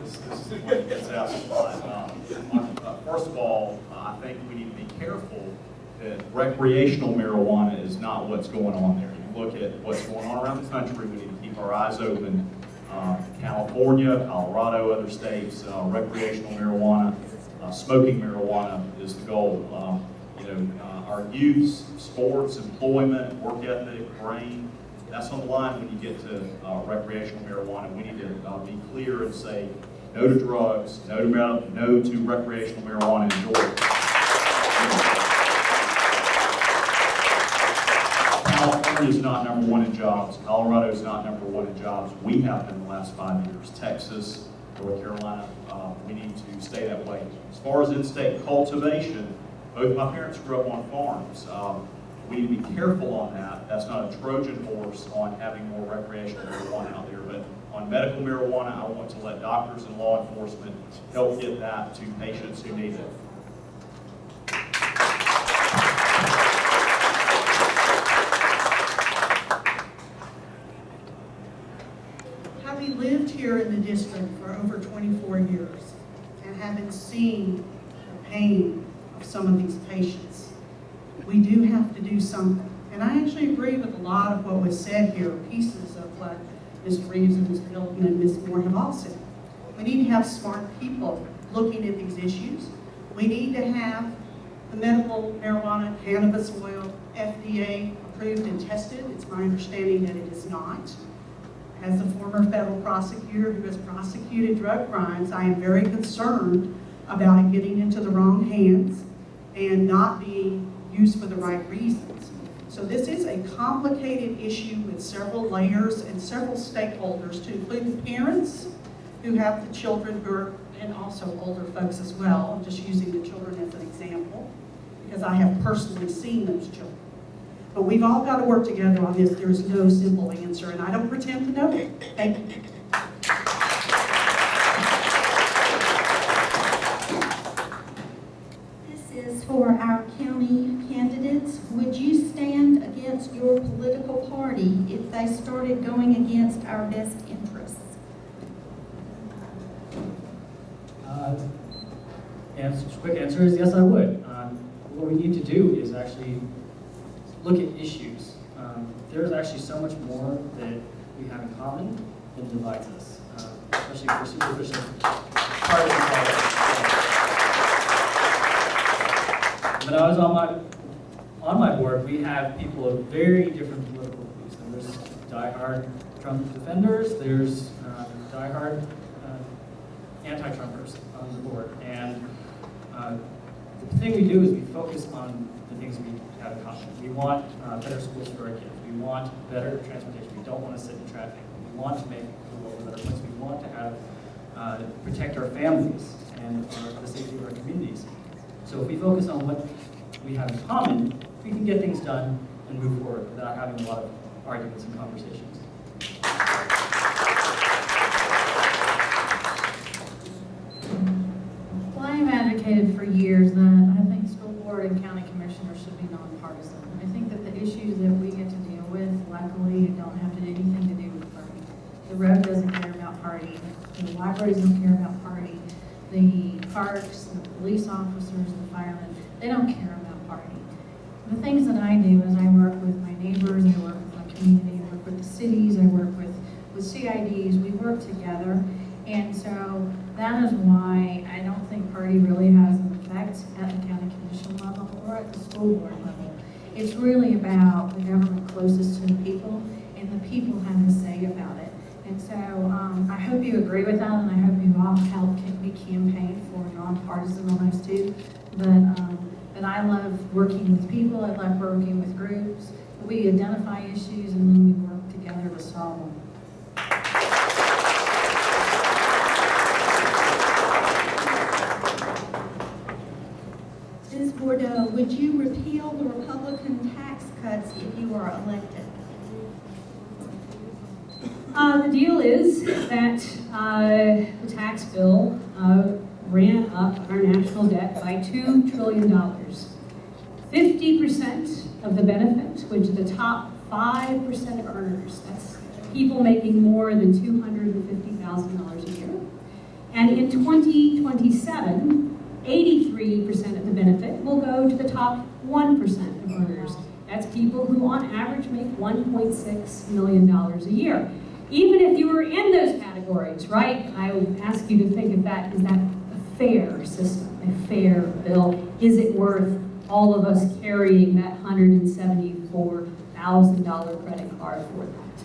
This is the one that gets asked a lot. First of all, I think we need to be careful that recreational marijuana is not what's going on there. You look at what's going on around the country, we need to keep our eyes open. California, Colorado, other states, recreational marijuana, smoking marijuana is the goal. Our youth, sports, employment, work ethic, brain, that's on the line when you get to recreational marijuana. We need to be clear and say no to drugs, no to recreational marijuana in Georgia. California is not number one in jobs. Colorado is not number one in jobs. We have been the last 5 years. Texas, North Carolina, we need to stay that way. As far as in-state cultivation, both my parents grew up on farms. We need to be careful on that. That's not a Trojan horse on having more recreational marijuana out there. But on medical marijuana, I want to let doctors and law enforcement help get that to patients who need it. Having lived here in the district for over 24 years and having seen the pain of some of these patients, we do have to do something. And I actually agree with a lot of what was said here, pieces of what Mr. Reeves and Mr. Hilton and Ms. Moore have all said. We need to have smart people looking at these issues. We need to have the medical marijuana, cannabis oil, FDA approved and tested. It's my understanding that it is not. As a former federal prosecutor who has prosecuted drug crimes, I am very concerned about it getting into the wrong hands and not being used for the right reasons. So this is a complicated issue with several layers and several stakeholders, to include the parents who have the children who are, and also older folks as well. I'm just using the children as an example because I have personally seen those children. But we've all got to work together on this. There's no simple answer, and I don't pretend to know it. Thank you. This is for our county candidates. Would you stand against your political party if they started going against our best interests? Quick answer is yes, I would. What we need to do is actually look at issues. There's actually so much more that we have in common than divides us, especially for superficial partisan politics. When I was on my board, we have people of very different political views. And there's diehard Trump defenders. There's diehard anti-Trumpers on the board. And the thing we do is we focus on the things we have in common. We want better schools for our kids. We want better transportation. We don't want to sit in traffic. We want to make the world a better place. We want to have protect our families and the safety of our communities. So if we focus on what we have in common, we can get things done and move forward without having a lot of arguments and conversations. Well, I have advocated for years that I think school board and county commissioners should be nonpartisan. I think that the issues that we get to deal with, luckily, don't have anything to do with party. The road doesn't care about party. The libraries don't care about party. The parks, the police officers, the firemen, they don't care about party. The things that I do is I work with my neighbors, I work with my community, I work with the cities, I work with CIDs, we work together. And so that is why I don't think party really has an effect at the county commission level or at the school board level. It's really about the government closest to the people, and the people have a say about it. And so I hope you agree with that, and I hope you all help me campaign for nonpartisan on those two. But I love working with people. I love working with groups. We identify issues, and then we work together to solve them. Ms. Bordeaux, would you repeal the Republican tax cuts if you are elected? The deal is that the tax bill ran up our national debt by $2 trillion. 50% of the benefit, which the top 5% of earners, that's people making more than $250,000 a year. And in 2027, 83% of the benefit will go to the top 1% of earners. That's people who on average make $1.6 million a year. Even if you were in those categories, right? I would ask you to think of that, is that a fair system, a fair bill? Is it worth all of us carrying that $174,000 credit card for that?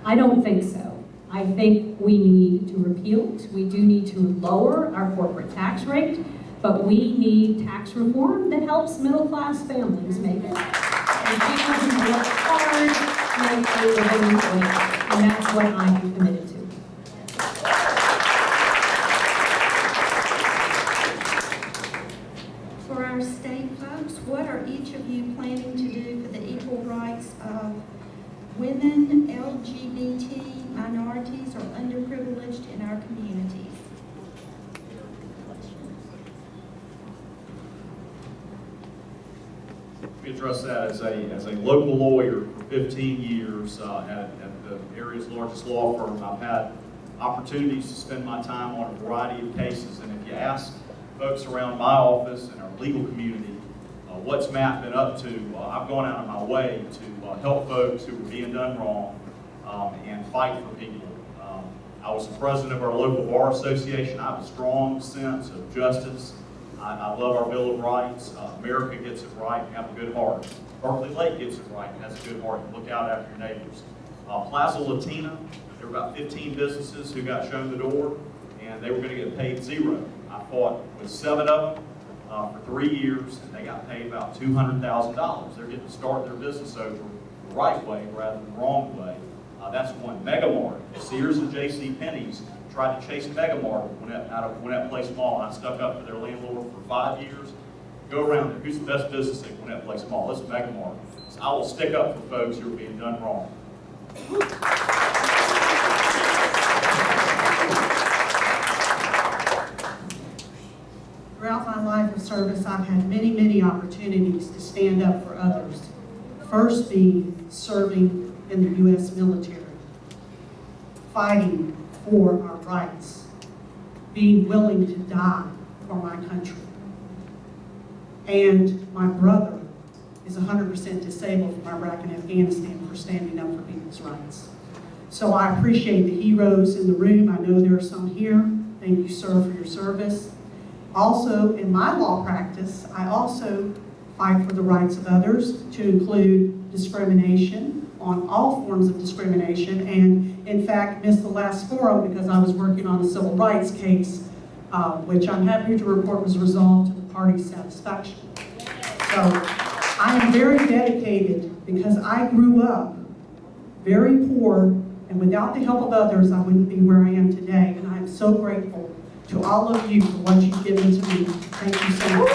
I don't think so. I think we need to repeal it. We do need to lower our corporate tax rate, but we need tax reform that helps middle-class families make it. and people who work hard make a living wage. And that's what I am committed to. For our state folks, what are each of you planning to do for the equal rights of women, LGBT, minorities, or underprivileged in our communities? We address that as a local lawyer for 15 years at the area's largest law firm. I've had opportunities to spend my time on a variety of cases, and if you ask folks around my office and our legal community, what's Matt been up to, I've gone out of my way to help folks who were being done wrong and fight for people. I was the president of our local bar association. I have a strong sense of justice. I love our Bill of Rights. America gets it right and have a good heart. Berkeley Lake gets it right and has a good heart and look out after your neighbors. Plaza Latina, there were about 15 businesses who got shown the door and they were going to get paid $0. I fought with 7 of them for 3 years and they got paid about $200,000. They're getting to start their business over the right way rather than the wrong way. That's one. Megamart, Sears and J.C. Penney's tried to chase Megamart out of Gwinnett Place Mall, and I stuck up for their landlord for 5 years. Go around there. Who's the best business at Gwinnett Place Mall? It's Megamart. So I will stick up for folks who are being done wrong. Throughout my life of service, I've had many, many opportunities to stand up for others. First being serving in the U.S. military, fighting for our rights, being willing to die for my country. And my brother is 100% disabled from Iraq and Afghanistan for standing up for people's rights. So I appreciate the heroes in the room. I know there are some here. Thank you, sir, for your service. Also, in my law practice, I also fight for the rights of others, to include discrimination, on all forms of discrimination, and in fact missed the last forum because I was working on a civil rights case, which I'm happy to report was resolved to the party's satisfaction. So I am very dedicated because I grew up very poor, and without the help of others, I wouldn't be where I am today, and I am so grateful to all of you for what you've given to me. Thank you so much.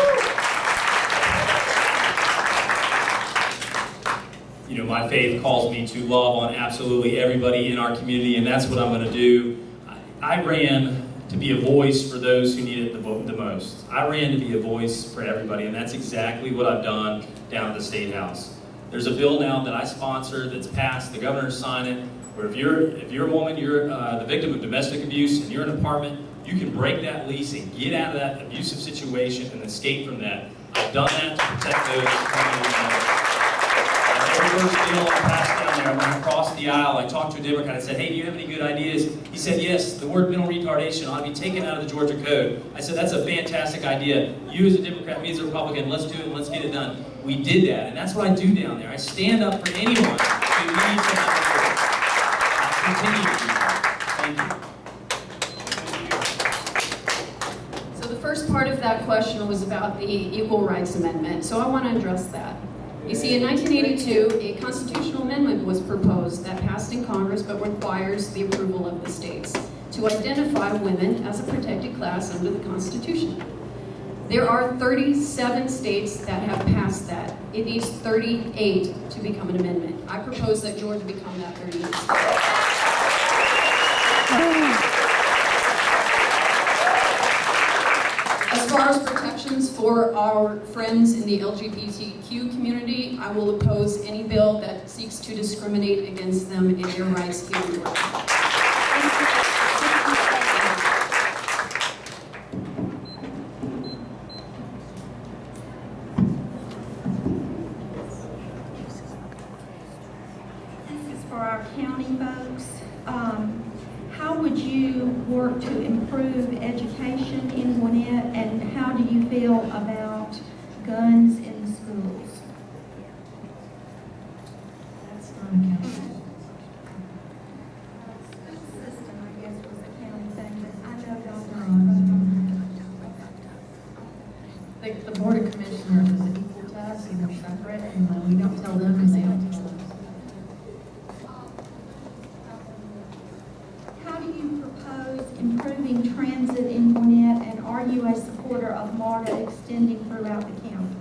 You know, my faith calls me to love on absolutely everybody in our community, and that's what I'm going to do. I ran to be a voice for those who need it the most. I ran to be a voice for everybody, and that's exactly what I've done down at the State House. There's a bill now that I sponsor that's passed, the governor signed it, where if you're a woman, you're the victim of domestic abuse, and you're in an apartment, you can break that lease and get out of that abusive situation and escape from that. I've done that to protect those communities members. The first bill I passed down there, when I crossed the aisle, I talked to a Democrat. I said, hey, do you have any good ideas? He said, yes, the word mental retardation ought to be taken out of the Georgia Code. I said, that's a fantastic idea. You as a Democrat, me as a Republican, let's do it and let's get it done. We did that, and that's what I do down there. I stand up for anyone who needs to have a voice. I'll continue to do that. Thank you. So the first part of that question was about the Equal Rights Amendment, so I want to address that. You see, in 1982, a constitutional amendment was proposed that passed in Congress but requires the approval of the states to identify women as a protected class under the Constitution. There are 37 states that have passed that. It needs 38 to become an amendment. I propose that Georgia become that 38th state. As far as protections for our friends in the LGBTQ community, I will oppose any bill that seeks to discriminate against them in their rights here in Georgia. This is for our county folks. How would you work to improve education in Gwinnett, and how do you feel about guns in the schools? That's not a county. School system, I guess, was a county thing, but I know y'all The Board of Commissioners is an equal to us, and they're separate, and we don't tell them improving transit in Gwinnett, and are you a supporter of MARTA extending throughout the county?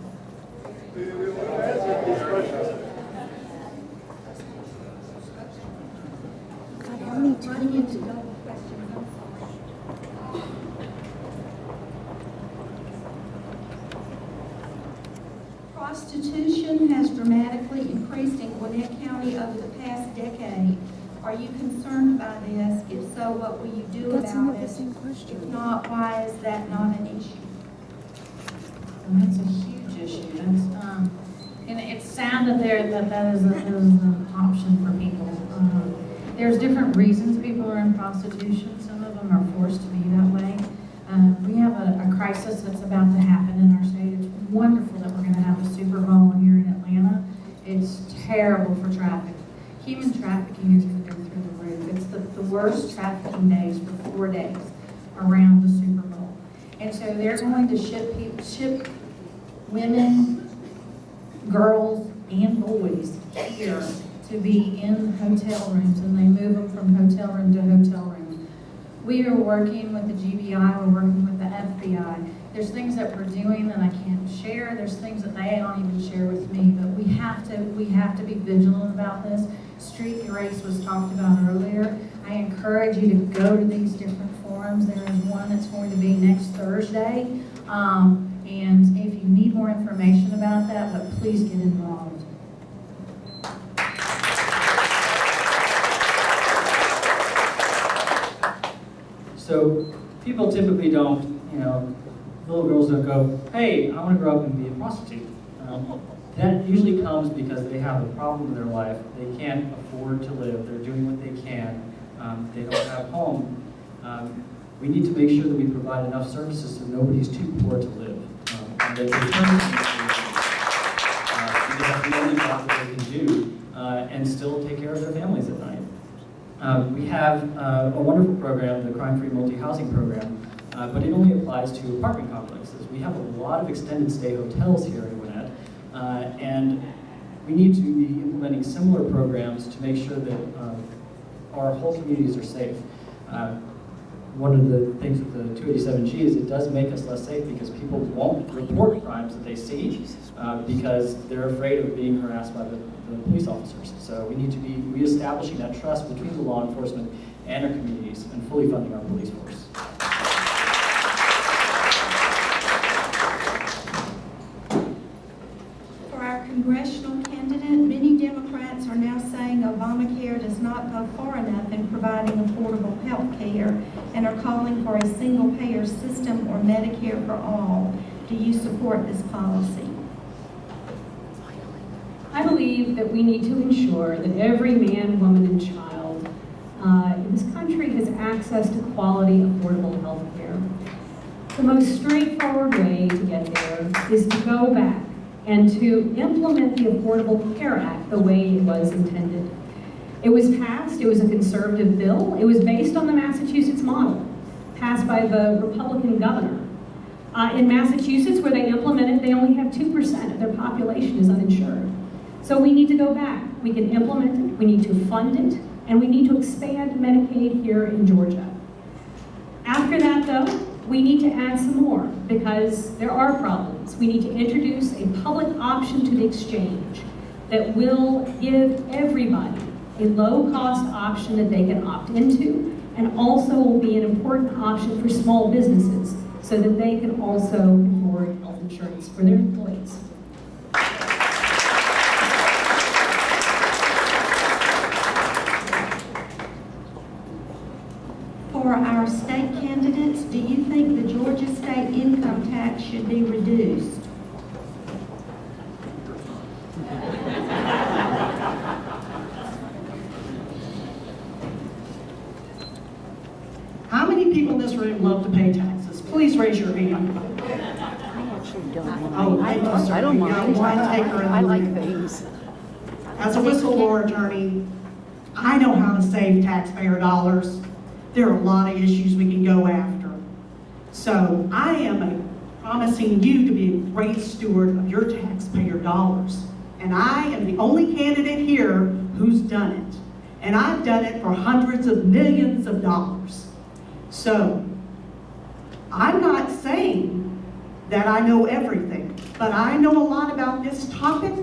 Running into double questions, I'm sorry. Prostitution has dramatically increased in Gwinnett County over the past decade. Are you concerned by this? If so, what will you do about it? If not, why is that not an issue? And that's a huge issue. And it's sad that that is an option for people. There's different reasons people are in prostitution. Some of them are forced to be that way. We have a crisis that's about to happen in our state. It's wonderful that we're going to have a Super Bowl here in Atlanta. It's terrible for traffic. Human trafficking is going to go through the roof. It's the worst trafficking days for 4 days around the Super Bowl. And so they're going to ship women, girls, and boys here to be in hotel rooms, and they move them from hotel room to hotel room. We are working with the GBI, we're working with the FBI. There's things that we're doing that I can't share. There's things that they don't even share with me, but we have to be vigilant about this. Street race was talked about earlier. I encourage you to go to these different forums. There is one that's going to be next Thursday. And if you need more information about that, but please get involved. So people typically don't, little girls don't go, hey, I want to grow up and be a prostitute. That usually comes because they have a problem in their life. They can't afford to live. They're doing what they can. They don't have home. We need to make sure that we provide enough services so nobody's too poor to live. And that they turn to because that's the only job that they can do and still take care of their families at night. We have a wonderful program, the Crime-Free Multi-Housing Program, but it only applies to apartment complexes. We have a lot of extended stay hotels here in Gwinnett, and we need to be implementing similar programs to make sure that our whole communities are safe. One of the things with the 287G is it does make us less safe because people won't report crimes that they see because they're afraid of being harassed by the police officers. So we need to be reestablishing that trust between the law enforcement and our communities and fully funding our police force. For our congressional candidate, many Democrats are now saying Obamacare does not go far enough in providing affordable health care and are calling for a single-payer system or Medicare for all. Do you support this policy? I believe that we need to ensure that every man, woman, and child in this country has access to quality, affordable health care. The most straightforward way to get there is to go back and to implement the Affordable Care Act the way it was intended. It was passed, it was a conservative bill, it was based on the Massachusetts model, passed by the Republican governor. In Massachusetts, where they implemented, they only have 2% of their population is uninsured. So we need to go back. We can implement it, we need to fund it, and we need to expand Medicaid here in Georgia. After that, though, we need to add some more because there are problems. We need to introduce a public option to the exchange that will give everybody a low-cost option that they can opt into, and also will be an important option for small businesses so that they can also afford health insurance for their employees. For our state candidates, do you think the Georgia state income tax should be reduced? How many people in this room love to pay taxes? Please raise your hand. I actually don't mind. Oh, thank you, sir. I don't You got mind. one taker in the I like room. things. As a whistleblower attorney, I know how to save taxpayer dollars. There are a lot of issues we can go after. So I am promising you to be a great steward of your taxpayer dollars. And I am the only candidate here who's done it. And I've done it for hundreds of millions of dollars. So I'm not saying that I know everything, but I know a lot about this topic,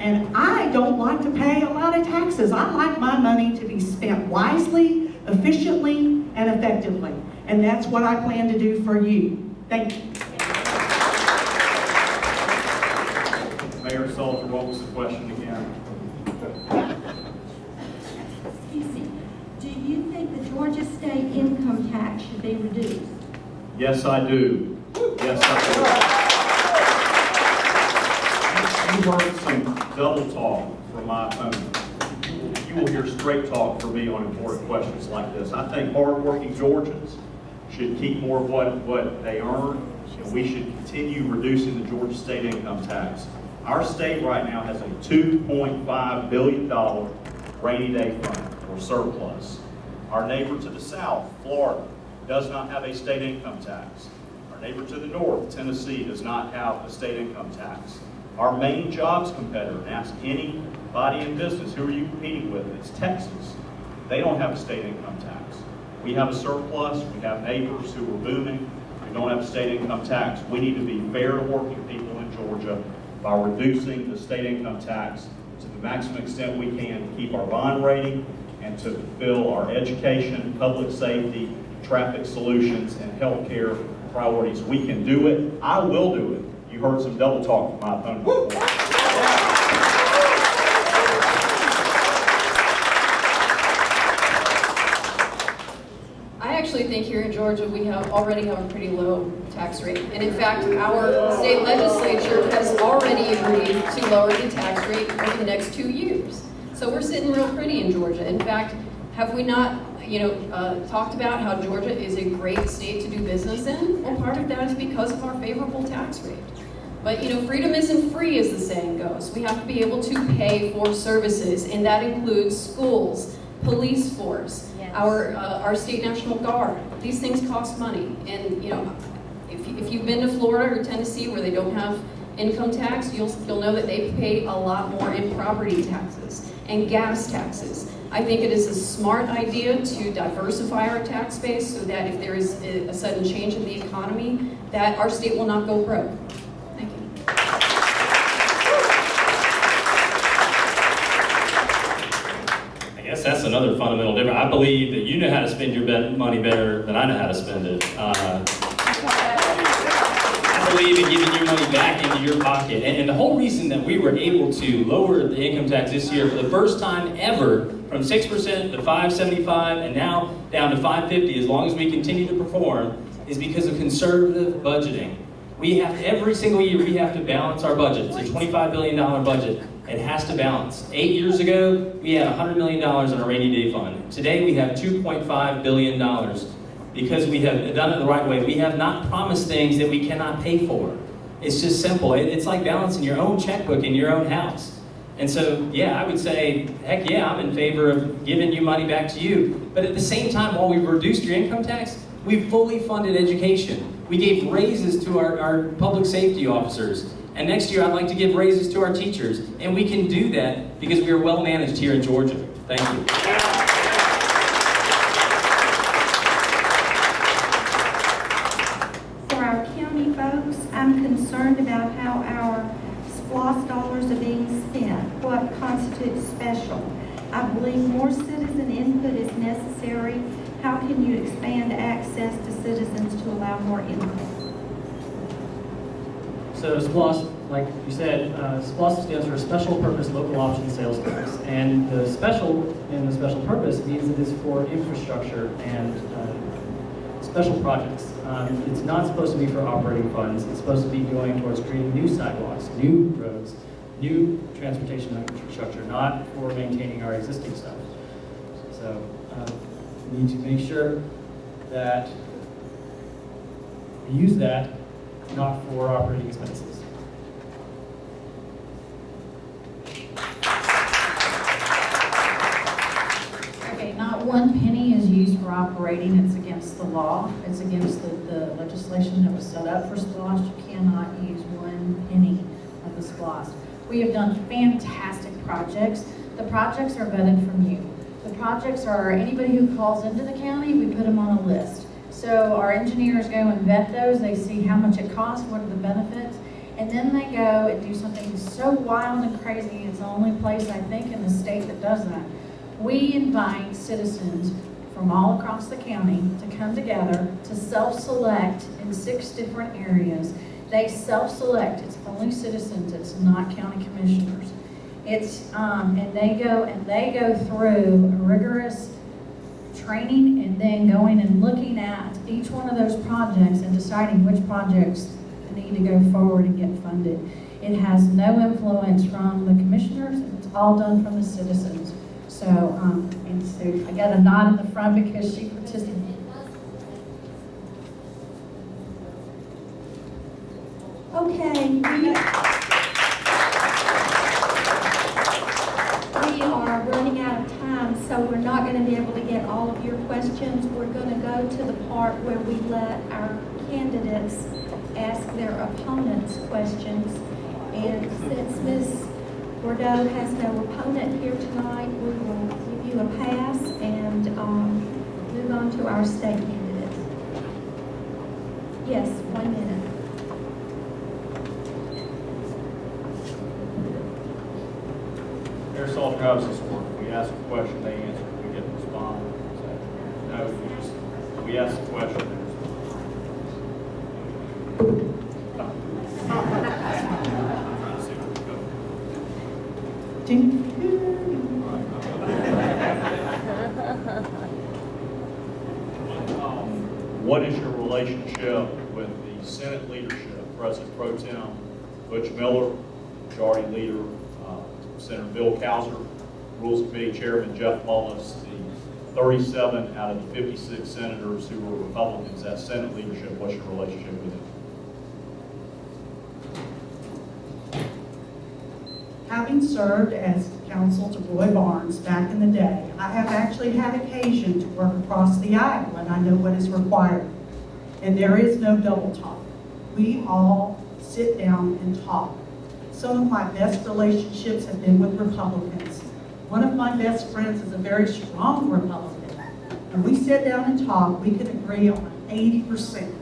and I don't like to pay a lot of taxes. I like my money to be spent wisely, efficiently, and effectively. And that's what I plan to do for you. Thank you. Mayor Salter, what was the question again? Excuse me. Do you think the Georgia state income tax should be reduced? Yes, I do. Yes, I do. You heard some double talk from my opponent. You will hear straight talk from me on important questions like this. I think hardworking Georgians should keep more of what they earn, and we should continue reducing the Georgia state income tax. Our state right now has a $2.5 billion rainy day fund, or surplus. Our neighbor to the south, Florida, does not have a state income tax. Our neighbor to the north, Tennessee, does not have a state income tax. Our main jobs competitor, and ask anybody in business, who are you competing with? It's Texas. They don't have a state income tax. We have a surplus. We have neighbors who are booming. We don't have a state income tax. We need to be fair to working people in Georgia by reducing the state income tax to the maximum extent we can to keep our bond rating and to fulfill our education, public safety, traffic solutions, and healthcare priorities. We can do it. I will do it. You heard some double talk from my opponent. I actually think here in Georgia we already have a pretty low tax rate. And in fact, our state legislature has already agreed to lower the tax rate over the next 2 years. So we're sitting real pretty in Georgia. In fact, have we not talked about how Georgia is a great state to do business in? Well, part of that is because of our favorable tax rate. But freedom isn't free, as the saying goes. We have to be able to pay for services, and that includes schools, police force, our state National Guard. These things cost money, and if you've been to Florida or Tennessee where they don't have income tax, you'll know that they pay a lot more in property taxes and gas taxes. I think it is a smart idea to diversify our tax base so that if there is a sudden change in the economy, that our state will not go broke. Thank you. I guess that's another fundamental difference. I believe that you know how to spend your money better than I know how to spend it. I believe in giving your money back into your pocket. And the whole reason that we were able to lower the income tax this year for the first time ever from 6% to 5.75 and now down to 5.50 as long as we continue to perform is because of conservative budgeting. We have every single year we have to balance our budget. It's a $25 billion budget. It has to balance. 8 years ago, we had $100 million in a rainy day fund. Today, we have $2.5 billion because we have done it the right way. We have not promised things that we cannot pay for. It's just simple. It's like balancing your own checkbook in your own house. And so, yeah, I would say, heck yeah, I'm in favor of giving you money back to you. But at the same time, while we've reduced your income tax, we've fully funded education. We gave raises to our public safety officers. And next year, I'd like to give raises to our teachers. And we can do that because we are well managed here in Georgia. Thank you. For our county folks, I'm concerned about how our SPLOST dollars are being spent, what constitutes special. I believe more citizen input is necessary. How can you expand access to citizens to allow more input? So SPLOST, like you said, SPLOST stands for Special Purpose Local Option Sales Tax. And the special in the special purpose means it is for infrastructure and special projects. It's not supposed to be for operating funds. It's supposed to be going towards creating new sidewalks, new roads, new transportation infrastructure, not for maintaining our existing stuff. So we need to make sure that we use that not for operating expenses. Okay, not one penny is used for operating. It's against the law. It's against the legislation that was set up for SPLOST. You cannot use one penny of the SPLOST. We have done fantastic projects. The projects are vetted from you. The projects are anybody who calls into the county, we put them on a list. So our engineers go and vet those, they see how much it costs, what are the benefits, and then they go and do something so wild and crazy. It's the only place, I think, in the state that does that. We invite citizens from all across the county to come together to self-select in 6 different areas. They self-select, it's only citizens, it's not county commissioners. It's, and they go through a rigorous training and then going and looking at each one of those projects and deciding which projects need to go forward and get funded. It has no influence from the commissioners, and it's all done from the citizens. So, and so I got a nod in the front because she participated. Okay, we are running out of time, so we're not going to be able to get all of your questions. We're going to go to the part where we let our candidates ask their opponents questions. And since Ms. Bordeaux has no opponent here tonight, we will give you a pass and move on to our state candidates. Yes, 1 minute. Mayor Salter, how does this work? We ask a question, they answer, we get to respond. No, we ask a question, they respond. What is your relationship with the Senate leadership, President Pro Tem Butch Miller, Majority Leader Senator Bill Cowser, Rules Committee Chairman Jeff Mullis, the 37 out of the 56 senators who were Republicans, that Senate leadership? What's your relationship with them? Having served as counsel to Roy Barnes back in the day, I have actually had occasion to work across the aisle, and I know what is required. And there is no double talk. We all sit down and talk. Some of my best relationships have been with Republicans. One of my best friends is a very strong Republican. And we sit down and talk, we can agree on 80%.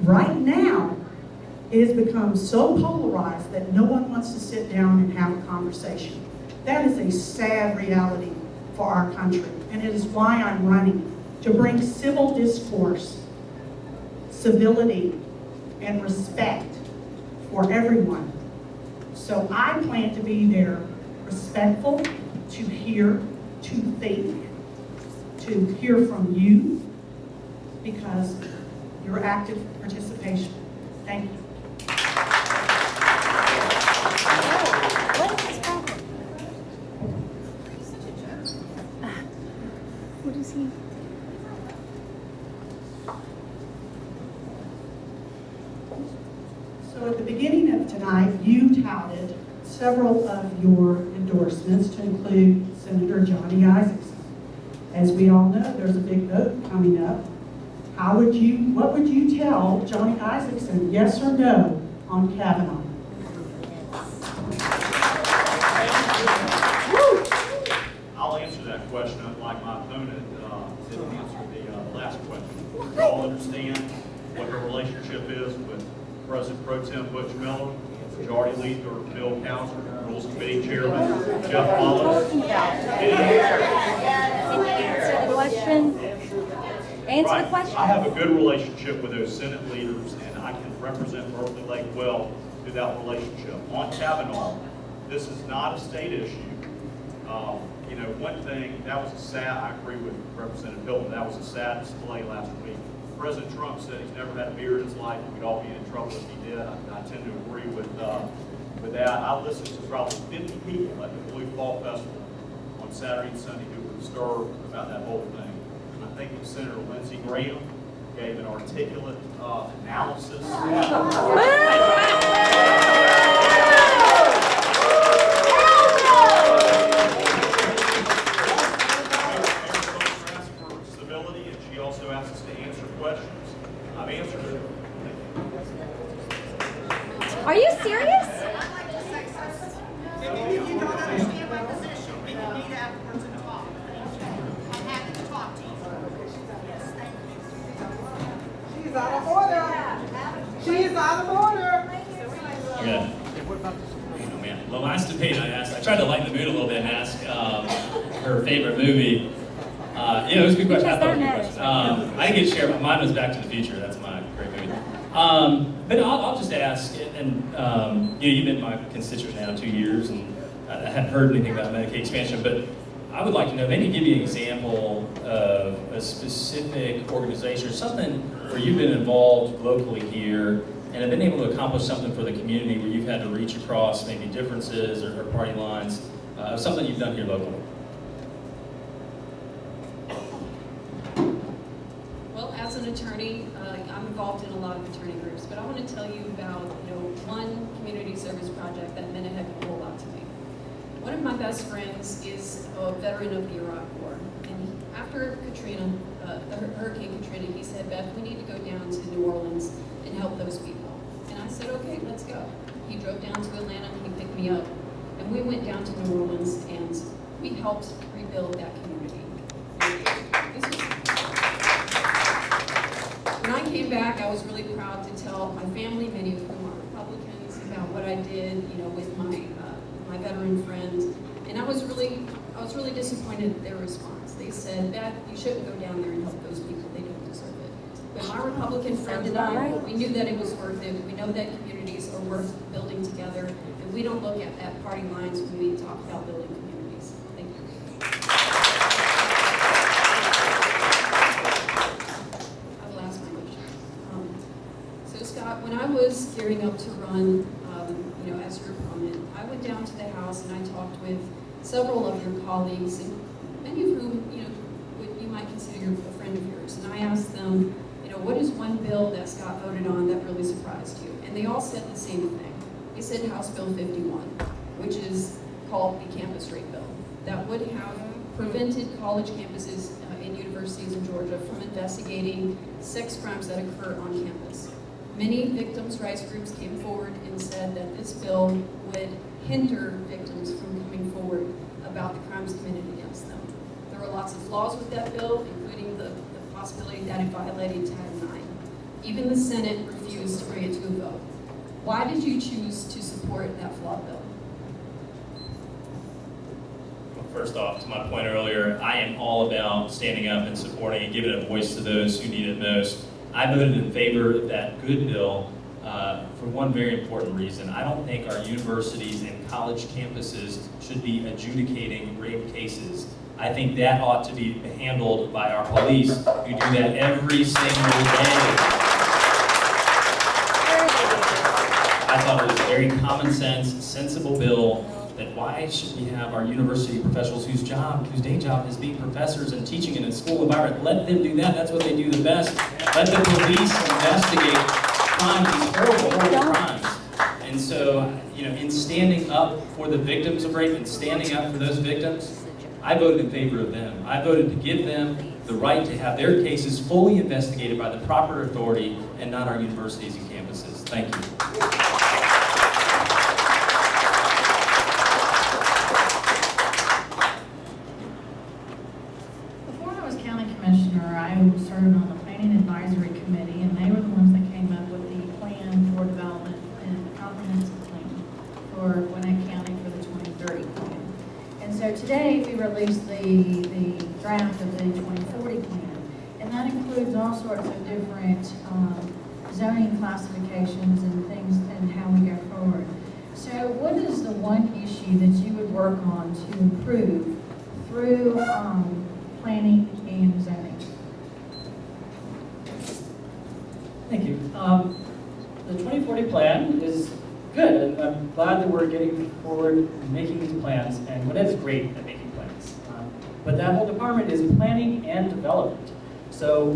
Right now, it has become so polarized that no one wants to sit down and have a conversation. That is a sad reality for our country, and it is why I'm running, to bring civil discourse, civility, and respect for everyone. So I plan to be there, respectful, to hear, to think, to hear from you, because your active participation. Thank you. What is he? So at the beginning of tonight, you touted several of your endorsements to include Senator Johnny Isakson. As we all know, there's a big vote coming up. What would you tell Johnny Isakson, yes or no, on Kavanaugh? I'll answer that question, unlike my opponent didn't answer the last question. We all understand what the relationship is with President Pro Tem Butch Miller, Majority Leader Bill Cowser, Rules Committee Chairman Jeff Mullis. Answer the question. Answer Right. the question. I have a good relationship with those Senate leaders, and I can represent Berkeley Lake well through that relationship. On Kavanaugh, this is not a state issue. You know, one thing, that was a sad, I agree with Representative Hilton, that was a sad display last week. President Trump said he's never had a beer in his life, and we'd all be in trouble if he did. I tend to agree with that. I listened to probably 50 people at the Blue Fall Festival on Saturday and Sunday who were disturbed about that whole thing. And I think Senator Lindsey Graham gave an articulate analysis. Also asked us to answer questions. I've answered it. Are you serious? If you don't understand my position, we need afterwards and talk. I'm happy to talk to you. Yes, thank you. She's out of order. She is out of order. Okay. Oh, man. The last debate I tried to lighten the mood a little bit and ask her favorite movie. Yeah, it was a good question. I thought it was a good question. I didn't get to share, mine was Back to the Future. That's my great movie. But I'll just ask, and you know, you've been my constituent now 2 years, and I hadn't heard anything about Medicaid expansion, but I would like to know, maybe give me an example of a specific organization or something where you've been involved locally here and have been able to accomplish something for the community where you've had to reach across maybe differences or party lines, something you've done here locally. Well, as an attorney, I'm involved in a lot of attorney groups, but I want to tell you about one community service project that meant a heck of a whole lot to me. One of my best friends is a veteran of the Iraq War, and after Katrina, Hurricane Katrina, he said, "Beth, we need to go down to New Orleans and help those people." And I said, "Okay, let's go." He drove down to Atlanta, he picked me up, and we went down to New Orleans, and we helped rebuild that community. When I came back, I was really proud to tell my family, many of whom are Republicans, about what I did, with my veteran friends. And I was really disappointed at their response. They said, "Beth, you shouldn't go down there and help those people. They don't deserve it." But my Republican friend and I, we knew that it was worth it. We know that communities are worth building together, and we don't look at party lines when we talk about building communities. Thank you. I will ask my question. So Scott, when I was gearing up to run, as your opponent, I went down to the House and I talked with several of your colleagues, and many of whom, you might consider a friend of yours. And I asked them, what is one bill that Scott voted on that really surprised you? And they all said the same thing. They said House Bill 51, which is called the campus rape bill, that would have prevented college campuses and universities in Georgia from investigating sex crimes that occur on campus. Many victims' rights groups came forward and said that this bill would hinder victims from coming forward about the crimes committed against them. There were lots of flaws with that bill, including the possibility that it violated Title IX. Even the Senate refused to bring it to a vote. Why did you choose to support that flawed bill? Well, first off, to my point earlier, I am all about standing up and supporting and giving a voice to those who need it most. I voted in favor of that good bill for one very important reason. I don't think our universities and college campuses should be adjudicating rape cases. I think that ought to be handled by our police, who do that every single day. I thought it was a very common sense, sensible bill, that why should we have our university professionals whose day job is being professors and teaching in a school environment? Let them do that. That's what they do the best. Let the police investigate crimes, these horrible crimes. And so, in standing up for the victims of rape and standing up for those victims, I voted in favor of them. I voted to give them the right to have their cases fully investigated by the proper authority and not our universities and campuses. Thank you. Before I was county commissioner, I served on the planning advisory committee, and they were the ones that came up with the plan for development and comprehensive plan for Gwinnett County for the 2030 plan. And so today we released the draft of the 2040 plan, and that includes all sorts of different zoning classifications and things and how we go forward. So what is the one issue that you would work on to improve through planning and zoning? Thank you. The 2040 plan is good, and I'm glad that we're getting forward and making these plans, and Gwinnett is great at making plans. But that whole department is planning and development. So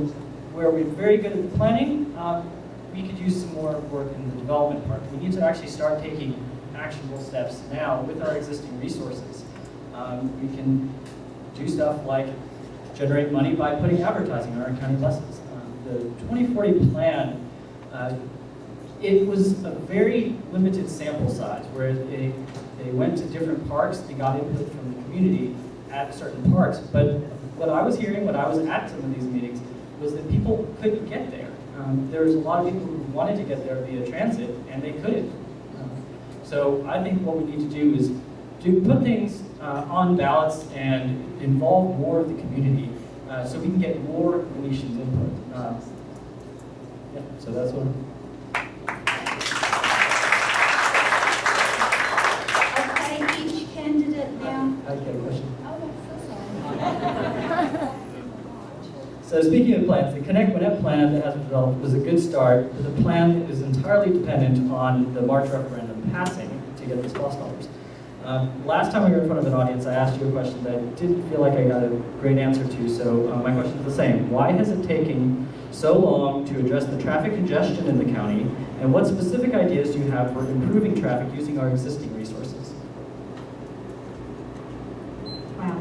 where we're very good at the planning, we could use some more work in the development part. We need to actually start taking actionable steps now with our existing resources. We can do stuff like generate money by putting advertising on our county buses. The 2040 plan, it was a very limited sample size where they went to different parks, they got input from the community at certain parks. But what I was hearing when I was at some of these meetings was that people couldn't get there. there's a lot of people who wanted to get there via transit, and they couldn't. So I think what we need to do is to put things on ballots and involve more of the community so we can get more Venetians input. Yeah, so that's what. Okay, each candidate now. I get a question. Oh, I'm so sorry. So speaking of plans, the Connect Gwinnett plan that has been developed was a good start, but the plan is entirely dependent on the March referendum passing to get those cost dollars. Last time we were in front of an audience, I asked you a question that I didn't feel like I got a great answer to, so my question is the same. Why has it taken so long to address the traffic congestion in the county, and what specific ideas do you have for improving traffic using our existing resources? Wow.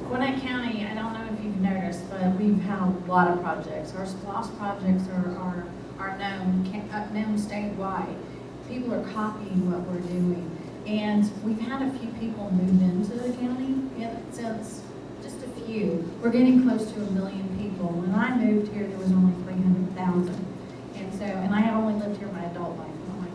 Gwinnett County, I don't know if you've noticed, but we've had a lot of projects. Our SPLOST projects are known statewide. People are copying what we're doing. And we've had a few people move into the county since, just a few. We're getting close to 1 million people. When I moved here, there was only 300,000. And I have only lived here my adult life, not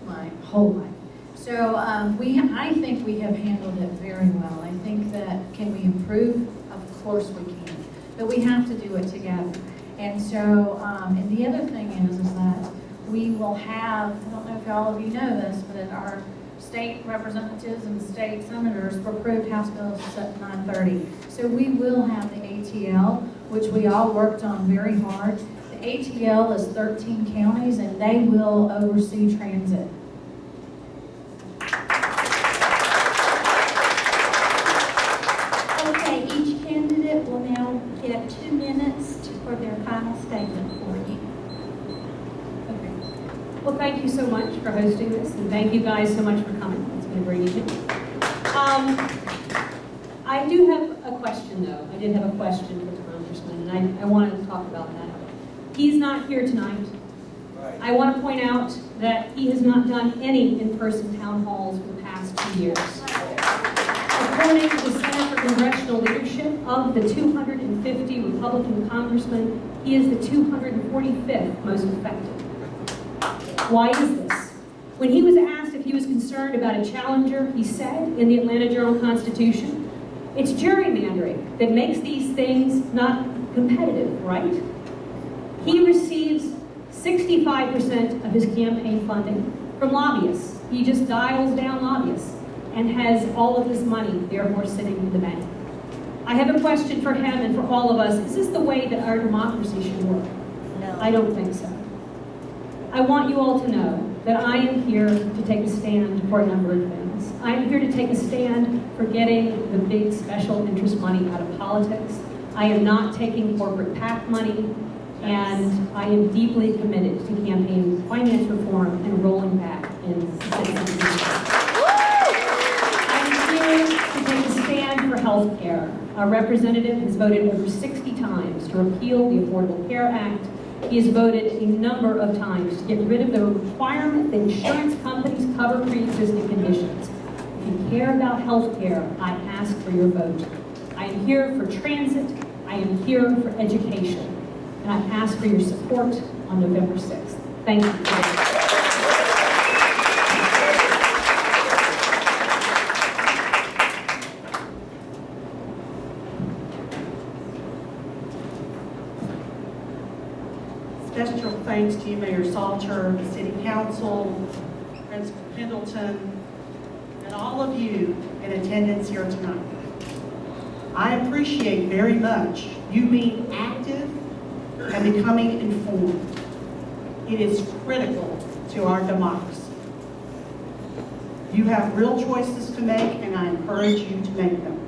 my whole life. So I think we have handled it very well. I think that, can we improve? Of course we can. But we have to do it together. And so, and the other thing is that we will have, I don't know if all of you know this, but our state representatives and state senators approved House Bill 930. So we will have the ATL, which we all worked on very hard. The ATL is 13 counties, and they will oversee transit. Okay, each candidate will now get 2 minutes for their final statement for you. Well, thank you so much for hosting this, and thank you guys so much for coming. It's been a great evening. I do have a question, though. I did have a question for the Congressman, and I wanted to talk about that. He's not here tonight. Right. I want to point out that he has not done any in-person town halls for the past 2 years. According to the Center for Congressional Leadership, of the 250 Republican congressmen, he is the 245th most effective. Why is this? When he was asked if he was concerned about a challenger, he said in the Atlanta Journal-Constitution, it's gerrymandering that makes these things not competitive, right? He receives 65% of his campaign funding from lobbyists. He just dials down lobbyists and has all of this money, therefore, sitting in the bank. I have a question for him and for all of us. Is this the way that our democracy should work? No. I don't think so. I want you all to know that I am here to take a stand for a number of things. I am here to take a stand for getting the big special interest money out of politics. I am not taking corporate PAC money, and I am deeply committed to campaign finance reform and rolling back in citizens. I'm here to take a stand for health care. Our representative has voted over 60 times to repeal the Affordable Care Act. He has voted a number of times to get rid of the requirement that insurance companies cover pre-existing conditions. If you care about health care, I ask for your vote. I am here for transit. I am here for education. And I ask for your support on November 6th. Thank you. Special thanks to you, Mayor Salter, the City Council, Principal Pendleton, and all of you in attendance here tonight. I appreciate very much you being active and becoming informed. It is critical to our democracy. You have real choices to make, and I encourage you to make them.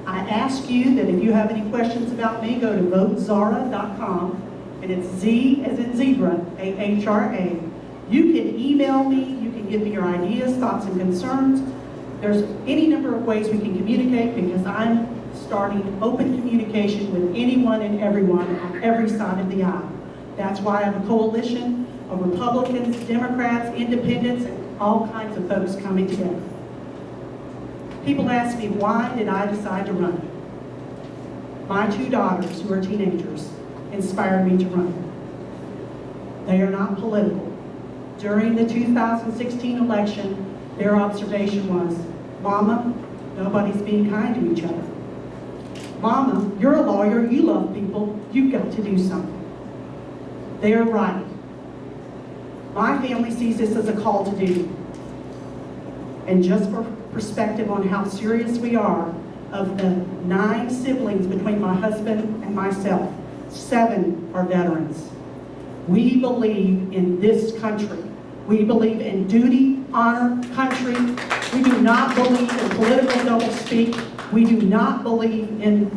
I ask you that if you have any questions about me, go to votezara.com. And it's Z as in zebra, A-H-R-A. You can email me, you can give me your ideas, thoughts, and concerns. There's any number of ways we can communicate because I'm starting open communication with anyone and everyone on every side of the aisle. That's why I have a coalition of Republicans, Democrats, Independents, and all kinds of folks coming together. People ask me, why did I decide to run? My 2 daughters, who are teenagers, inspired me to run. They are not political. During the 2016 election, their observation was, Mama, nobody's being kind to each other. Mama, you're a lawyer, you love people, you've got to do something. They're right. My family sees this as a call to duty. And just for perspective on how serious we are, of the 9 siblings between my husband and myself, 7 are veterans. We believe in this country. We believe in duty, honor, country. We do not believe in political doublespeak. We do not believe in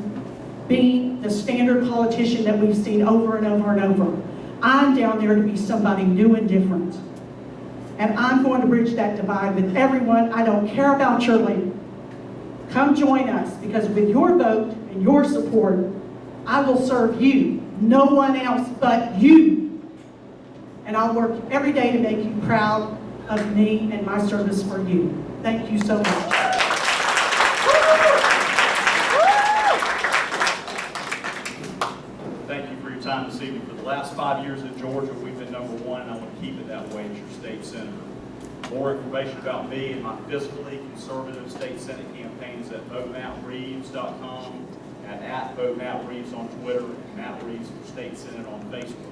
being the standard politician that we've seen over and over and over. I'm down there to be somebody new and different. And I'm going to bridge that divide with everyone. I don't care about your label. Come join us, because with your vote and your support, I will serve you, no one else but you. And I'll work every day to make you proud of me and my service for you. Thank you so much. Thank you for your time this evening. For the last 5 years in Georgia, we've been number 1, and I want to keep it that way as your state senator. More information about me and my fiscally conservative state senate campaigns at votemattreeves.com, at votemattreeves on Twitter, and Matt Reeves for state senate on Facebook.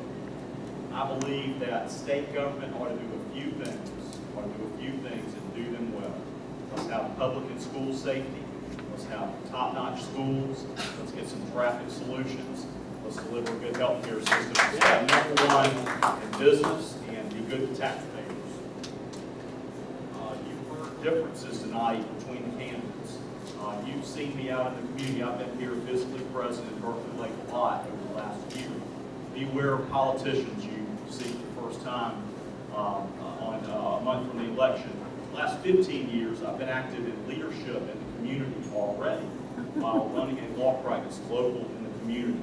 I believe that state government ought to do a few things and do them well. Let's have public and school safety. Let's have top-notch schools. Let's get some traffic solutions. Let's deliver a good health care system. Let's have number 1 in business and be good to taxpayers. You've heard differences tonight between the candidates. You've seen me out in the community. I've been here physically present in Berkeley Lake a lot over the last year. Beware of politicians you see for the first time on a month from the election. The last 15 years, I've been active in leadership in the community already while running a law practice local in the community.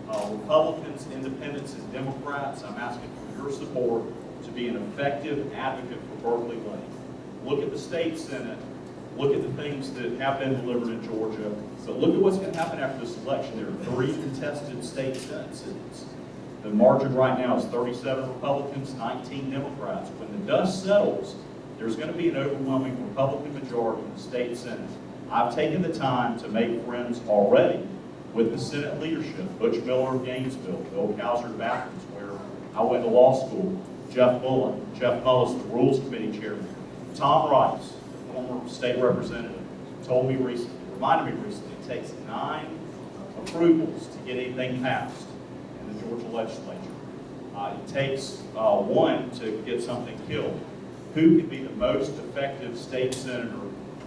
Republicans, independents, and Democrats, I'm asking for your support to be an effective advocate for Berkeley Lake. Look at the state senate. Look at the things that have been delivered in Georgia. But look at what's going to happen after this election. There are 3 contested state senate seats. The margin right now is 37 Republicans, 19 Democrats. When the dust settles, there's going to be an overwhelming Republican majority in the state senate. I've taken the time to make friends already with the Senate leadership. Butch Miller of Gainesville, Bill Cowser of Athens, where I went to law school, Jeff Bullock, Jeff Mullis, the Rules Committee Chairman, Tom Rice, the former state representative, reminded me recently, it takes 9 approvals to get anything passed in the Georgia legislature. It takes 1 to get something killed. Who can be the most effective state senator